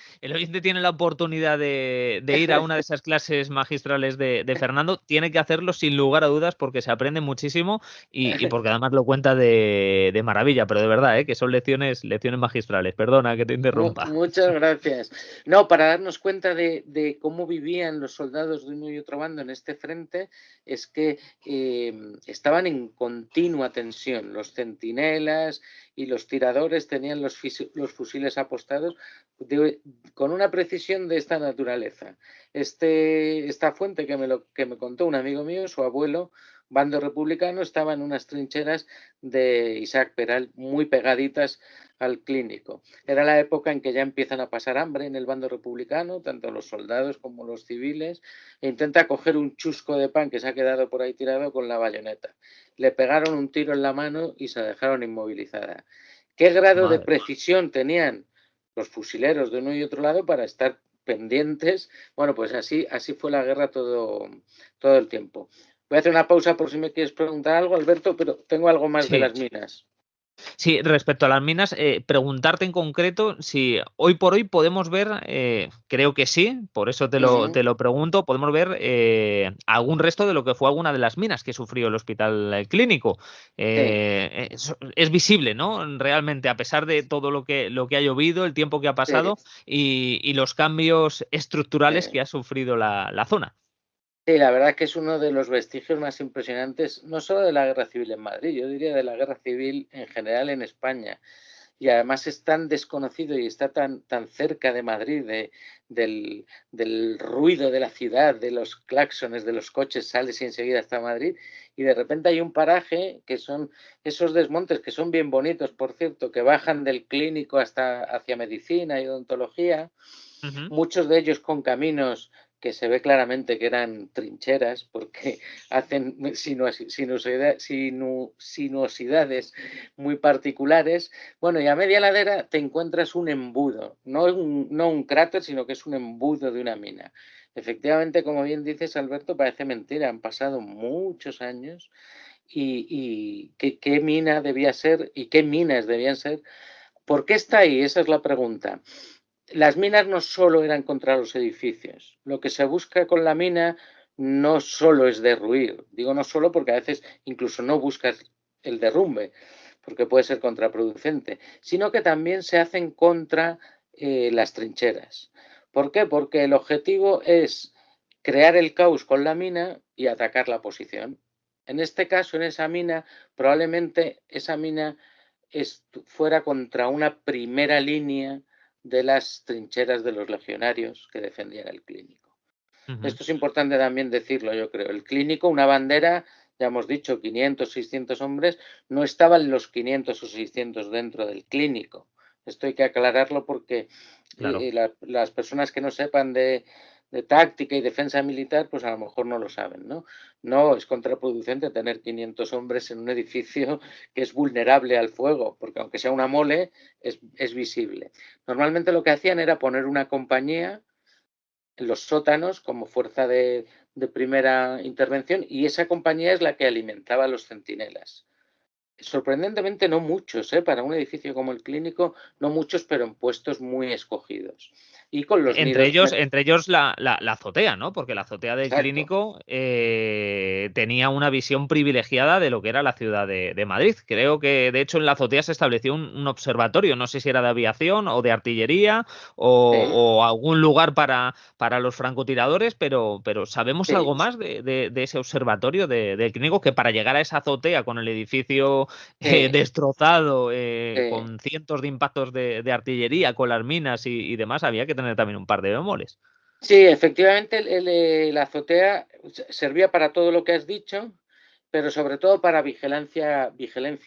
tiene la oportunidad de ir a una de esas clases magistrales de Fernando, tiene que hacerlo sin lugar a dudas porque se aprende muchísimo y porque además lo cuenta de maravilla, pero de verdad, que son lecciones magistrales. Perdona que te interrumpa. Muchas gracias. No, para darnos cuenta de cómo vivían los soldados de uno y otro bando en este frente, es que estaban en continua tensión. Los centinelas y los tiradores tenían los fusiles apostados con una precisión de esta naturaleza. Esta fuente que me contó un amigo mío, su abuelo, bando republicano, estaba en unas trincheras de Isaac Peral muy pegaditas al Clínico. Era la época en que ya empiezan a pasar hambre en el bando republicano, tanto los soldados como los civiles, e intenta coger un chusco de pan que se ha quedado por ahí tirado con la bayoneta. Le pegaron un tiro en la mano y se dejaron inmovilizada. ¿Qué grado de Madre. precisión tenían los fusileros de uno y otro lado para estar pendientes? Bueno, pues así fue la guerra todo el tiempo. Voy a hacer una pausa por si me quieres preguntar algo, Alberto, pero tengo algo más de Sí. las minas. Sí, respecto a las minas, preguntarte en concreto si hoy por hoy podemos ver, creo que sí, por eso te lo pregunto, podemos ver algún resto de lo que fue alguna de las minas que sufrió el hospital clínico. Sí. Es visible, ¿no? Realmente, a pesar de todo lo que ha llovido, el tiempo que ha Sí, pasado y los cambios estructurales sí. que ha sufrido la zona. Sí, la verdad que es uno de los vestigios más impresionantes, no solo de la guerra civil en Madrid, yo diría de la guerra civil en general en España. Y además es tan desconocido y está tan cerca de Madrid, del ruido de la ciudad, de los claxones de los coches, sales y enseguida está Madrid, y de repente hay un paraje que son esos desmontes que son bien bonitos, por cierto, que bajan del Clínico hasta hacia medicina y odontología, Ujú. muchos de ellos con caminos que se ve claramente que eran trincheras porque hacen sinuosidades muy particulares. Bueno, y a media ladera te encuentras un embudo, no un cráter, sino que es un embudo de una mina. Efectivamente, como bien dices, Alberto, parece mentira, han pasado muchos años y qué mina debía ser y qué minas debían ser. ¿Por qué está ahí? Esa es la pregunta. Las minas no solo eran contra los edificios. Lo que se busca con la mina no solo es derruir. Digo no solo porque a veces incluso no buscas el derrumbe, porque puede ser contraproducente, sino que también se hacen contra las trincheras. ¿Por qué? Porque el objetivo es crear el caos con la mina y atacar la posición. En este caso, en esa mina, probablemente esa mina fuera contra una primera línea de las trincheras de los legionarios que defendían el Clínico. Ujú. Esto es importante también decirlo, yo creo. El Clínico, una bandera, ya hemos dicho, 500, 600 hombres, no estaban los 500 o 600 dentro del Clínico. Esto hay que aclararlo porque Claro. las personas que no sepan de táctica y defensa militar, pues a lo mejor no lo saben, ¿no? No, es contraproducente tener 500 hombres en un edificio que es vulnerable al fuego, porque aunque sea una mole, es visible. Normalmente lo que hacían era poner una compañía en los sótanos como fuerza de primera intervención y esa compañía es la que alimentaba a los centinelas. Sorprendentemente no muchos, para un edificio como el Clínico, no muchos, pero en puestos muy escogidos. Y con los Entre nidos... ellos, entre ellos la azotea, ¿no? Porque la azotea del Exacto. Clínico tenía una visión privilegiada de lo que era la ciudad de Madrid. Creo que, de hecho, en la azotea se estableció un observatorio, no sé si era de aviación o de artillería Sí, o algún lugar para los francotiradores, pero ¿sabemos sí, algo más de ese observatorio del Clínico? Que para llegar a esa azotea con el edificio sí, destrozado, sí. con cientos de impactos de artillería, con las minas y demás, había que tener también un par de bemoles. Sí, efectivamente, la azotea servía para todo lo que has dicho, pero sobre todo para vigilancia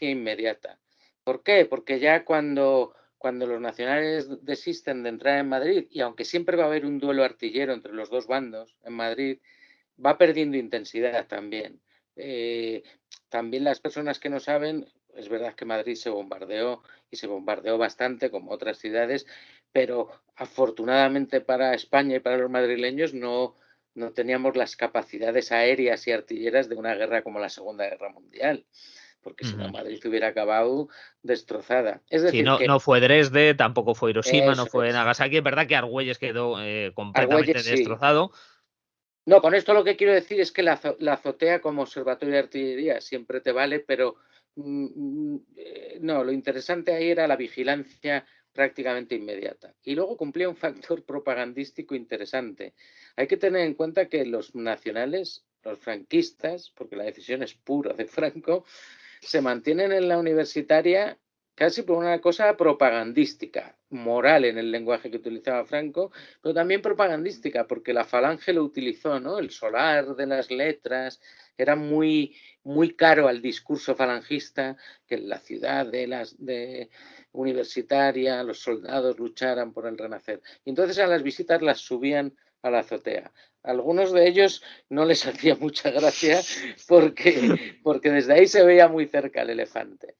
inmediata. ¿Por qué? Porque ya cuando los nacionales desisten de entrar en Madrid, y aunque siempre va a haber un duelo artillero entre los dos bandos en Madrid, va perdiendo intensidad también. Eh, También las personas que no saben, es verdad que Madrid se bombardeó y se bombardeó bastante como otras ciudades, pero afortunadamente para España y para los madrileños no no teníamos las capacidades aéreas y artilleras de una guerra como la Segunda Guerra Mundial, porque si no Madrid hubiera acabado destrozada. Es Sí, decir, que no fue Dresde, tampoco fue Hiroshima, no eso fue es. Nagasaki. Es verdad que Argüelles quedó completamente Argüelles sí. destrozado. No, con esto lo que quiero decir es que la azotea como observatorio de artillería siempre te vale, pero no, lo interesante ahí era la vigilancia prácticamente inmediata. Y luego cumplía un factor propagandístico interesante. Hay que tener en cuenta que los nacionales, los franquistas, porque la decisión es pura de Franco, se mantienen en la universitaria casi por una cosa propagandística, moral en el lenguaje que utilizaba Franco, pero también propagandística, porque la Falange lo utilizó, ¿no? El solar de las letras era muy, muy caro al discurso falangista, que en la ciudad de universitaria los soldados lucharan por el renacer. Y entonces a las visitas las subían a la azotea. Algunos de ellos no les hacía mucha gracia porque desde ahí se veía muy cerca el elefante.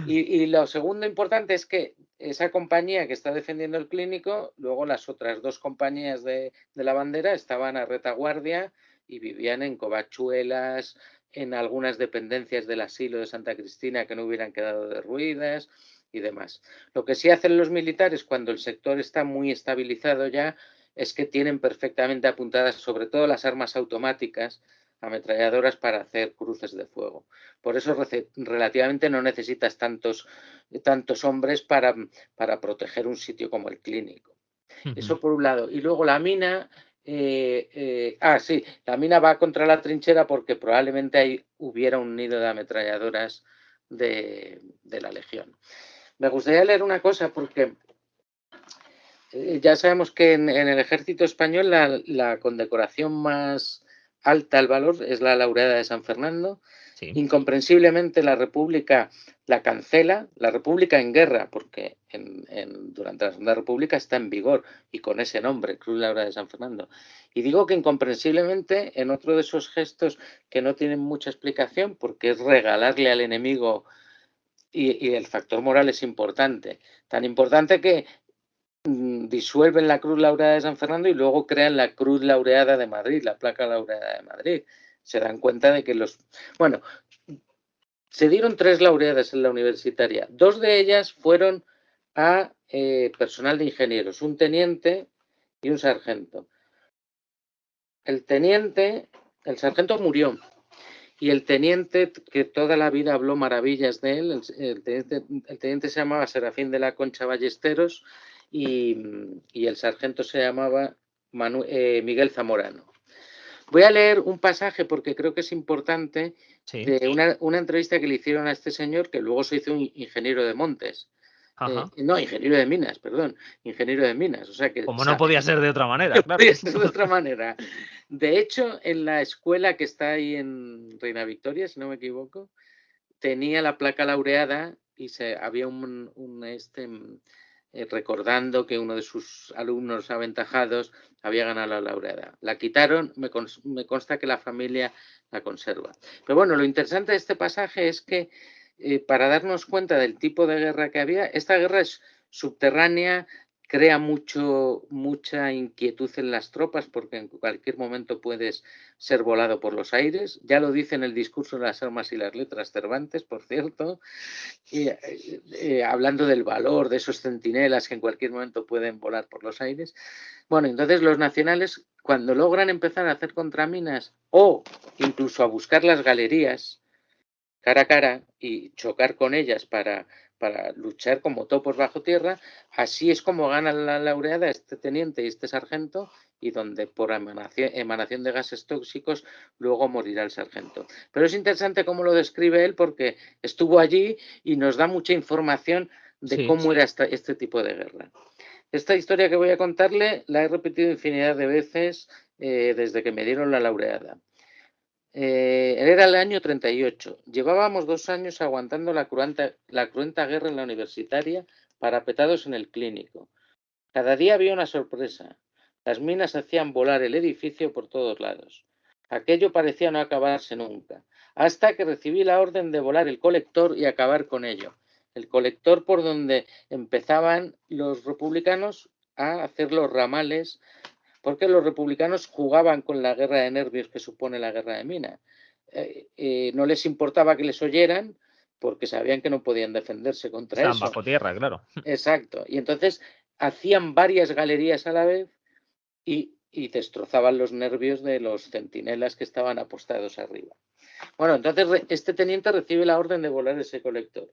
Y lo segundo importante es que esa compañía que está defendiendo el clínico, luego las otras dos compañías de la bandera estaban a retaguardia y vivían en covachuelas, en algunas dependencias del asilo de Santa Cristina que no hubieran quedado derruidas y demás. Lo que sí hacen los militares cuando el sector está muy estabilizado ya es que tienen perfectamente apuntadas sobre todo las armas automáticas, ametralladoras para hacer cruces de fuego. Por eso relativamente no necesitas tantos hombres para proteger un sitio como el clínico. Eso por un lado. Y luego la mina, sí, la mina va contra la trinchera porque probablemente ahí hubiera un nido de ametralladoras de la Legión. Me gustaría leer una cosa porque ya sabemos que en el ejército español la condecoración más alta al valor es la laureada de San Fernando. Sí. Incomprensiblemente la República la cancela, la República en guerra, porque durante la Segunda República está en vigor y con ese nombre, Cruz Laureada de San Fernando. Y digo que incomprensiblemente en otro de esos gestos que no tienen mucha explicación, porque es regalarle al enemigo y el factor moral es importante. Tan importante que disuelven la Cruz Laureada de San Fernando y luego crean la Cruz Laureada de Madrid, la placa laureada de Madrid. Se dan cuenta de que Bueno, se dieron 3 laureadas en la universitaria. 2 de ellas fueron a personal de ingenieros, un teniente y un sargento. El sargento murió. Y el teniente, que toda la vida habló maravillas de él, el teniente se llamaba Serafín de la Concha Ballesteros y el sargento se llamaba Miguel Zamorano. Voy a leer un pasaje porque creo que es importante, sí, de una entrevista que le hicieron a este señor, que luego se hizo un ingeniero de montes. No, ingeniero de minas, perdón, ingeniero de minas. O sea que, como no podía ser de otra manera, no claro. podía ser de otra manera. De hecho, en la escuela que está ahí en Reina Victoria, si no me equivoco, tenía la placa laureada y había recordando que uno de sus alumnos aventajados había ganado la laureada. La quitaron, me consta que la familia la conserva. Pero bueno, lo interesante de este pasaje es que para darnos cuenta del tipo de guerra que había, esta guerra es subterránea, crea mucha inquietud en las tropas porque en cualquier momento puedes ser volado por los aires. Ya lo dice en el discurso de las armas y las letras Cervantes, por cierto, hablando del valor de esos centinelas que en cualquier momento pueden volar por los aires. Bueno, entonces los nacionales, cuando logran empezar a hacer contraminas o incluso a buscar las galerías cara a cara y chocar con ellas para luchar como topos bajo tierra, así es como ganan la laureada este teniente y este sargento, y donde por emanación de gases tóxicos luego morirá el sargento. Pero es interesante cómo lo describe él porque estuvo allí y nos da mucha información de cómo era este tipo de guerra. Esta historia que voy a contarle la he repetido infinidad de veces desde que me dieron la laureada. Era el año 38. Llevábamos 2 años aguantando la cruenta guerra en la universitaria, parapetados en el clínico. Cada día había una sorpresa. Las minas hacían volar el edificio por todos lados. Aquello parecía no acabarse nunca, hasta que recibí la orden de volar el colector y acabar con ello. El colector por donde empezaban los republicanos a hacer los ramales porque los republicanos jugaban con la guerra de nervios que supone la guerra de Mina. No les importaba que les oyeran porque sabían que no podían defenderse contra Estaban eso. bajo tierra, claro. Exacto. Y entonces hacían varias galerías a la vez y destrozaban los nervios de los centinelas que estaban apostados arriba. Bueno, entonces este teniente recibe la orden de volar ese colector.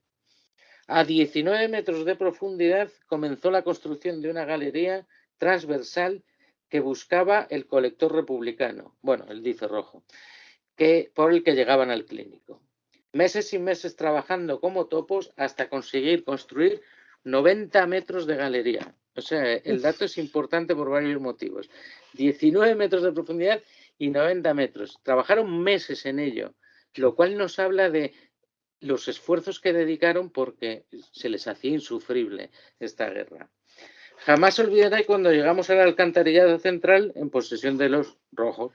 A 19 metros de profundidad comenzó la construcción de una galería transversal que buscaba el colector republicano, bueno, el dice rojo, por el que llegaban al clínico. Meses y meses trabajando como topos hasta conseguir construir 90 metros de galería. O sea, el dato es importante por varios motivos. 19 metros de profundidad y 90 metros. Trabajaron meses en ello, lo cual nos habla de los esfuerzos que dedicaron porque se les hacía insufrible esta guerra. Jamás olvidaré cuando llegamos al alcantarillado central en posesión de los rojos.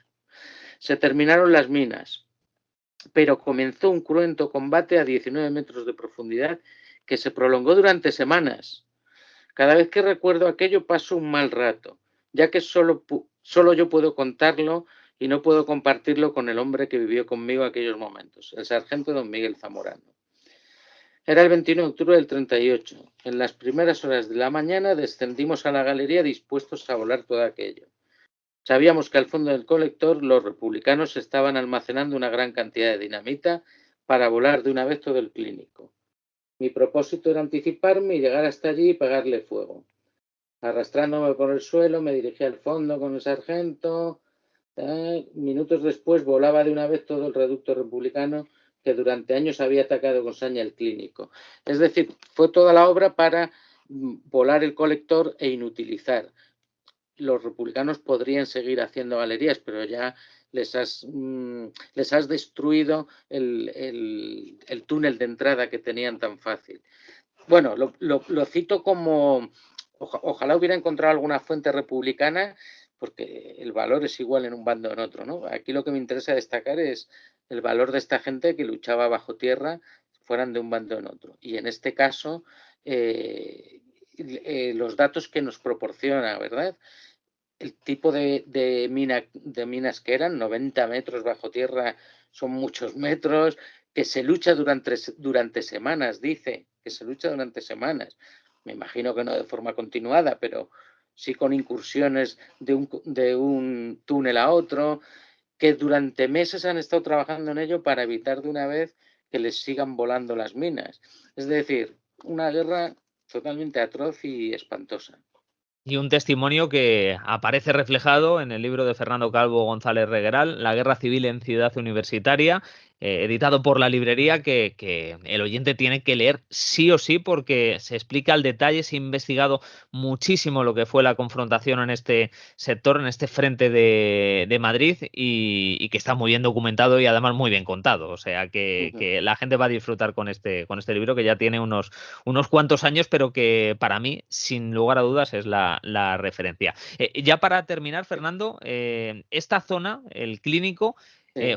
Se terminaron las minas, pero comenzó un cruento combate a 19 metros de profundidad que se prolongó durante semanas. Cada vez que recuerdo aquello paso un mal rato, ya que solo yo puedo contarlo y no puedo compartirlo con el hombre que vivió conmigo aquellos momentos, el sargento don Miguel Zamorano. Era el 21 de octubre del 38. En las primeras horas de la mañana descendimos a la galería dispuestos a volar todo aquello. Sabíamos que al fondo del colector los republicanos estaban almacenando una gran cantidad de dinamita para volar de una vez todo el clínico. Mi propósito era anticiparme y llegar hasta allí y pegarle fuego. Arrastrándome por el suelo, me dirigí al fondo con el sargento. Minutos después volaba de una vez todo el reducto republicano que durante años había atacado con saña el clínico. Es decir, fue toda la obra para volar el colector e inutilizar. Los republicanos podrían seguir haciendo galerías, pero ya les has destruido el túnel de entrada que tenían tan fácil. Bueno, lo cito como, ojalá hubiera encontrado alguna fuente republicana, porque el valor es igual en un bando o en otro, ¿no? Aquí lo que me interesa destacar es el valor de esta gente que luchaba bajo tierra, fueran de un bando o en otro. Y en este caso, los datos que nos proporciona, ¿verdad? El tipo de minas que eran, 90 metros bajo tierra, son muchos metros, que se lucha durante semanas, dice, que se lucha durante semanas. Me imagino que no de forma continuada, pero sí con incursiones de un túnel a otro, que durante meses han estado trabajando en ello para evitar de una vez que les sigan volando las minas. Es decir, una guerra totalmente atroz y espantosa. Y un testimonio que aparece reflejado en el libro de Fernando Calvo González Regueral, La guerra civil en Ciudad Universitaria, editado por la librería, que el oyente tiene que leer sí o sí porque se explica al detalle, se ha investigado muchísimo lo que fue la confrontación en este sector, en este frente de Madrid y que está muy bien documentado y además muy bien contado. O sea que la gente va a disfrutar con este libro que ya tiene unos cuantos años, pero que para mí, sin lugar a dudas, es la referencia. Ya para terminar, Fernando, esta zona, el clínico,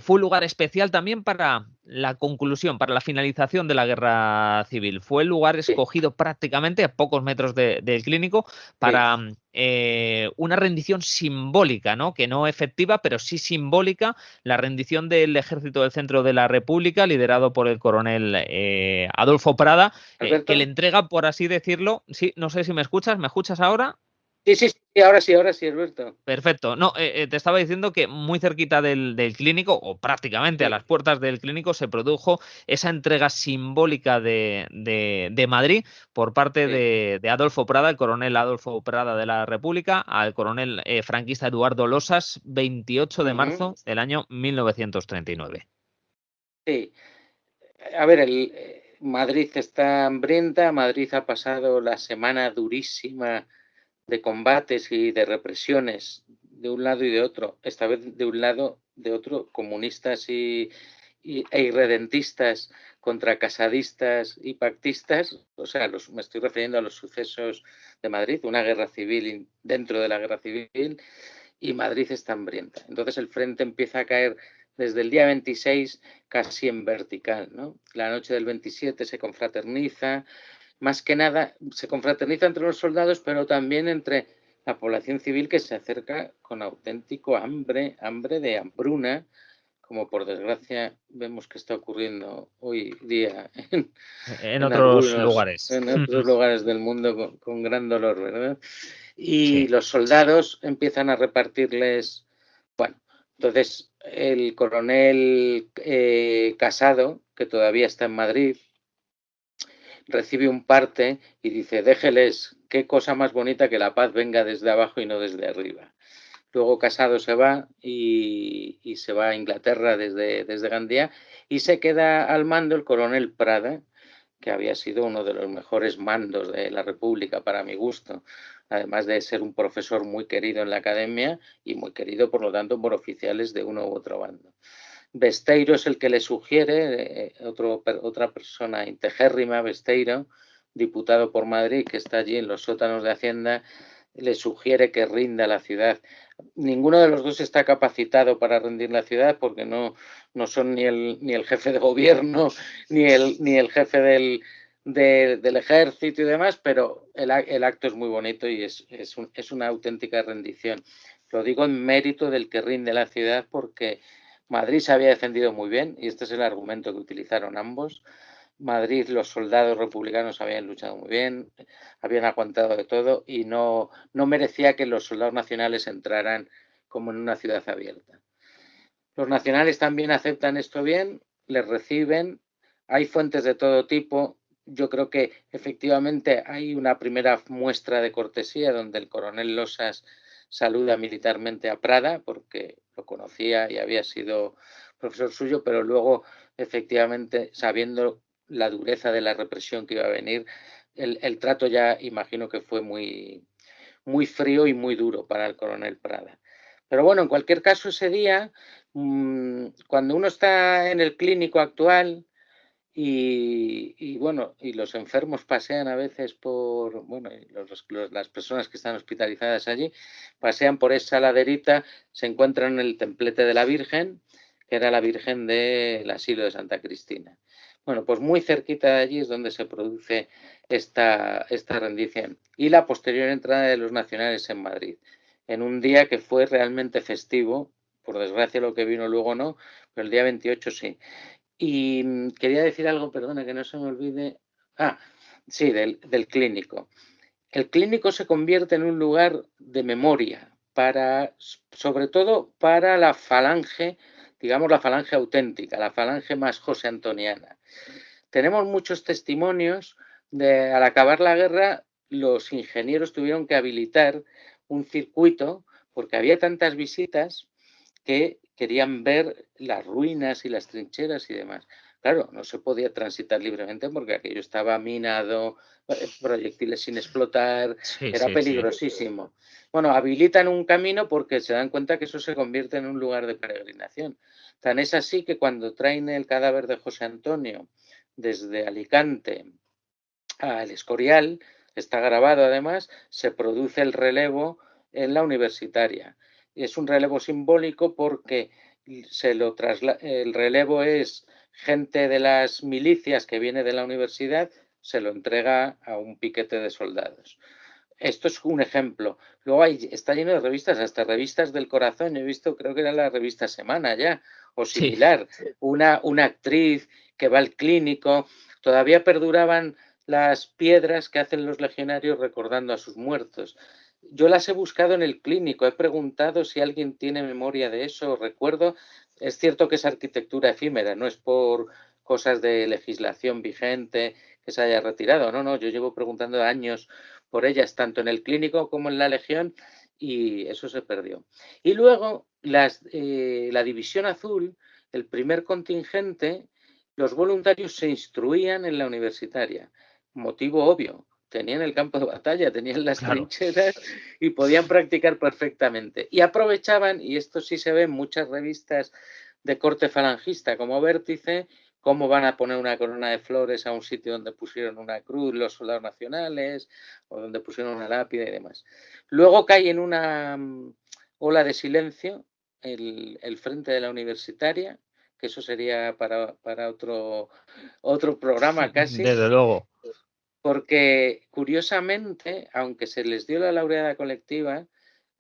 fue un lugar especial también para la conclusión, para la finalización de la guerra civil. Fue el lugar escogido prácticamente a pocos metros del clínico para una rendición simbólica, ¿no? Que no efectiva, pero sí simbólica, la rendición del Ejército del Centro de la República, liderado por el coronel Adolfo Prada, que le entrega, por así decirlo, sí, no sé si me escuchas ahora? Sí, ahora sí, Alberto. Perfecto. No, te estaba diciendo que muy cerquita del clínico, o prácticamente a las puertas del clínico, se produjo esa entrega simbólica de Madrid por parte de Adolfo Prada, el coronel Adolfo Prada de la República, al coronel franquista Eduardo Losas, 28 de marzo del año 1939. Sí. A ver, Madrid está hambrienta, Madrid ha pasado la semana durísima de combates y de represiones de un lado y de otro, esta vez de un lado, de otro, comunistas e irredentistas contra casadistas y pactistas, o sea, me estoy refiriendo a los sucesos de Madrid, una guerra civil dentro de la guerra civil, y Madrid está hambrienta. Entonces el frente empieza a caer desde el día 26 casi en vertical, ¿no? La noche del 27 se confraterniza, más que nada se confraterniza entre los soldados, pero también entre la población civil que se acerca con auténtico hambre de hambruna, como por desgracia vemos que está ocurriendo hoy día En en otros lugares. otros lugares del mundo con gran dolor, ¿verdad? Y Sí. los soldados empiezan a repartirles, bueno, entonces el coronel Casado, que todavía está en Madrid, recibe un parte y dice, déjeles, qué cosa más bonita que la paz venga desde abajo y no desde arriba. Luego Casado se va y se va a Inglaterra desde Gandía y se queda al mando el coronel Prada, que había sido uno de los mejores mandos de la República para mi gusto, además de ser un profesor muy querido en la academia y muy querido, por lo tanto, por oficiales de uno u otro bando. Besteiro es el que le sugiere, otra persona integérrima, Besteiro, diputado por Madrid, que está allí en los sótanos de Hacienda, le sugiere que rinda la ciudad. Ninguno de los dos está capacitado para rendir la ciudad porque no son ni el jefe de gobierno ni el jefe del ejército y demás, pero el acto es muy bonito y es una auténtica rendición. Lo digo en mérito del que rinde la ciudad porque Madrid se había defendido muy bien y este es el argumento que utilizaron ambos. Madrid, los soldados republicanos habían luchado muy bien, habían aguantado de todo y no merecía que los soldados nacionales entraran como en una ciudad abierta. Los nacionales también aceptan esto bien, les reciben, hay fuentes de todo tipo. Yo creo que efectivamente hay una primera muestra de cortesía donde el coronel Losas saluda militarmente a Prada porque lo conocía y había sido profesor suyo, pero luego efectivamente, sabiendo la dureza de la represión que iba a venir, el trato ya imagino que fue muy, muy frío y muy duro para el coronel Prada. Pero bueno, en cualquier caso, ese día, cuando uno está en el clínico actual y bueno, y los enfermos pasean a veces por, bueno, las personas que están hospitalizadas allí, pasean por esa laderita, se encuentran en el templete de la Virgen, que era la Virgen del Asilo de Santa Cristina. Bueno, pues muy cerquita de allí es donde se produce esta rendición y la posterior entrada de los nacionales en Madrid, en un día que fue realmente festivo, por desgracia lo que vino luego no, pero el día 28 sí. Y quería decir algo, perdona, que no se me olvide. Ah, sí, del clínico. El clínico se convierte en un lugar de memoria, sobre todo para la falange, digamos la falange auténtica, la falange más josé antoniana. Tenemos muchos testimonios de, al acabar la guerra, los ingenieros tuvieron que habilitar un circuito porque había tantas visitas que querían ver las ruinas y las trincheras y demás. Claro, no se podía transitar libremente porque aquello estaba minado, proyectiles sin explotar, Sí, era sí, sí. peligrosísimo. Bueno, habilitan un camino porque se dan cuenta que eso se convierte en un lugar de peregrinación. Tan es así que cuando traen el cadáver de José Antonio desde Alicante al Escorial, está grabado además, se produce el relevo en la universitaria. Y es un relevo simbólico porque el relevo es gente de las milicias que viene de la universidad, se lo entrega a un piquete de soldados. Esto es un ejemplo. Luego está lleno de revistas, hasta revistas del corazón. He visto, creo que era la revista Semana ya, o Sí. similar. Una actriz que va al clínico. Todavía perduraban las piedras que hacen los legionarios recordando a sus muertos. Yo las he buscado en el clínico, he preguntado si alguien tiene memoria de eso, recuerdo. Es cierto que es arquitectura efímera, no es por cosas de legislación vigente que se haya retirado. No, yo llevo preguntando años por ellas, tanto en el clínico como en la Legión, y eso se perdió. Y luego la División Azul, el primer contingente, los voluntarios se instruían en la universitaria. Motivo obvio, tenían el campo de batalla, tenían las trincheras y podían practicar perfectamente. Y aprovechaban, y esto sí se ve en muchas revistas de corte falangista como Vértice, cómo van a poner una corona de flores a un sitio donde pusieron una cruz los soldados nacionales o donde pusieron una lápida y demás. Luego cae en una ola de silencio el frente de la universitaria, que eso sería para otro programa casi. Desde luego. porque curiosamente, aunque se les dio la laureada colectiva,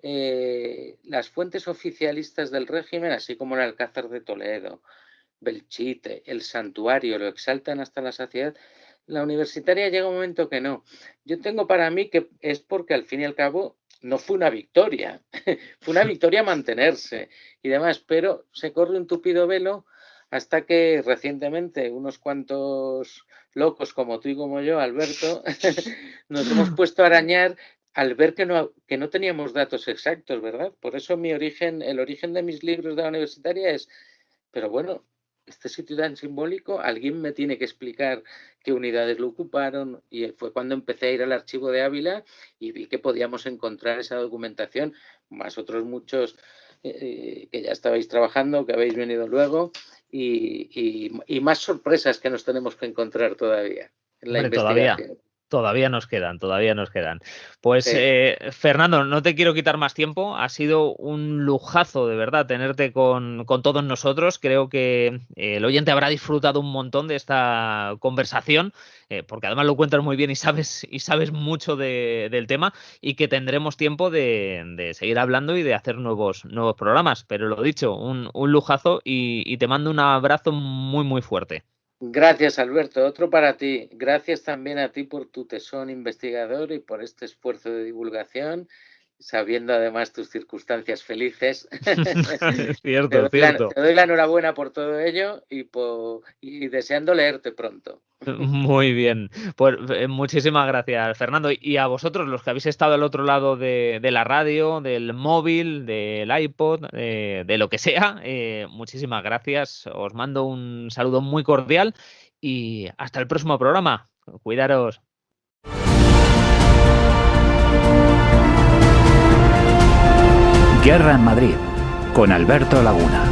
las fuentes oficialistas del régimen, así como el Alcázar de Toledo, Belchite, el Santuario, lo exaltan hasta la saciedad. La universitaria llega un momento que no. Yo tengo para mí que es porque al fin y al cabo no fue una victoria, fue una victoria mantenerse y demás, pero se corre un tupido velo hasta que recientemente unos cuantos locos como tú y como yo, Alberto, nos hemos puesto a arañar al ver que no teníamos datos exactos, ¿verdad? Por eso el origen de mis libros de la universitaria es, pero bueno, este sitio tan simbólico, alguien me tiene que explicar qué unidades lo ocuparon, y fue cuando empecé a ir al archivo de Ávila y vi que podíamos encontrar esa documentación, más otros muchos que ya estabais trabajando, que habéis venido luego, y más sorpresas que nos tenemos que encontrar todavía en la investigación. Todavía nos quedan. Pues Sí. Fernando, no te quiero quitar más tiempo. Ha sido un lujazo, de verdad, tenerte con todos nosotros. Creo que el oyente habrá disfrutado un montón de esta conversación, porque además lo cuentas muy bien y sabes mucho del tema, y que tendremos tiempo de seguir hablando y de hacer nuevos programas. Pero lo dicho, un lujazo y te mando un abrazo muy, muy fuerte. Gracias, Alberto. Otro para ti. Gracias también a ti por tu tesón investigador y por este esfuerzo de divulgación, sabiendo además tus circunstancias felices. Cierto. Te doy la enhorabuena por todo ello y deseando leerte pronto. Muy bien. Pues muchísimas gracias, Fernando. Y a vosotros, los que habéis estado al otro lado de la radio, del móvil, del iPod, de lo que sea, muchísimas gracias. Os mando un saludo muy cordial y hasta el próximo programa. Cuidaros. Guerra en Madrid, con Alberto Laguna.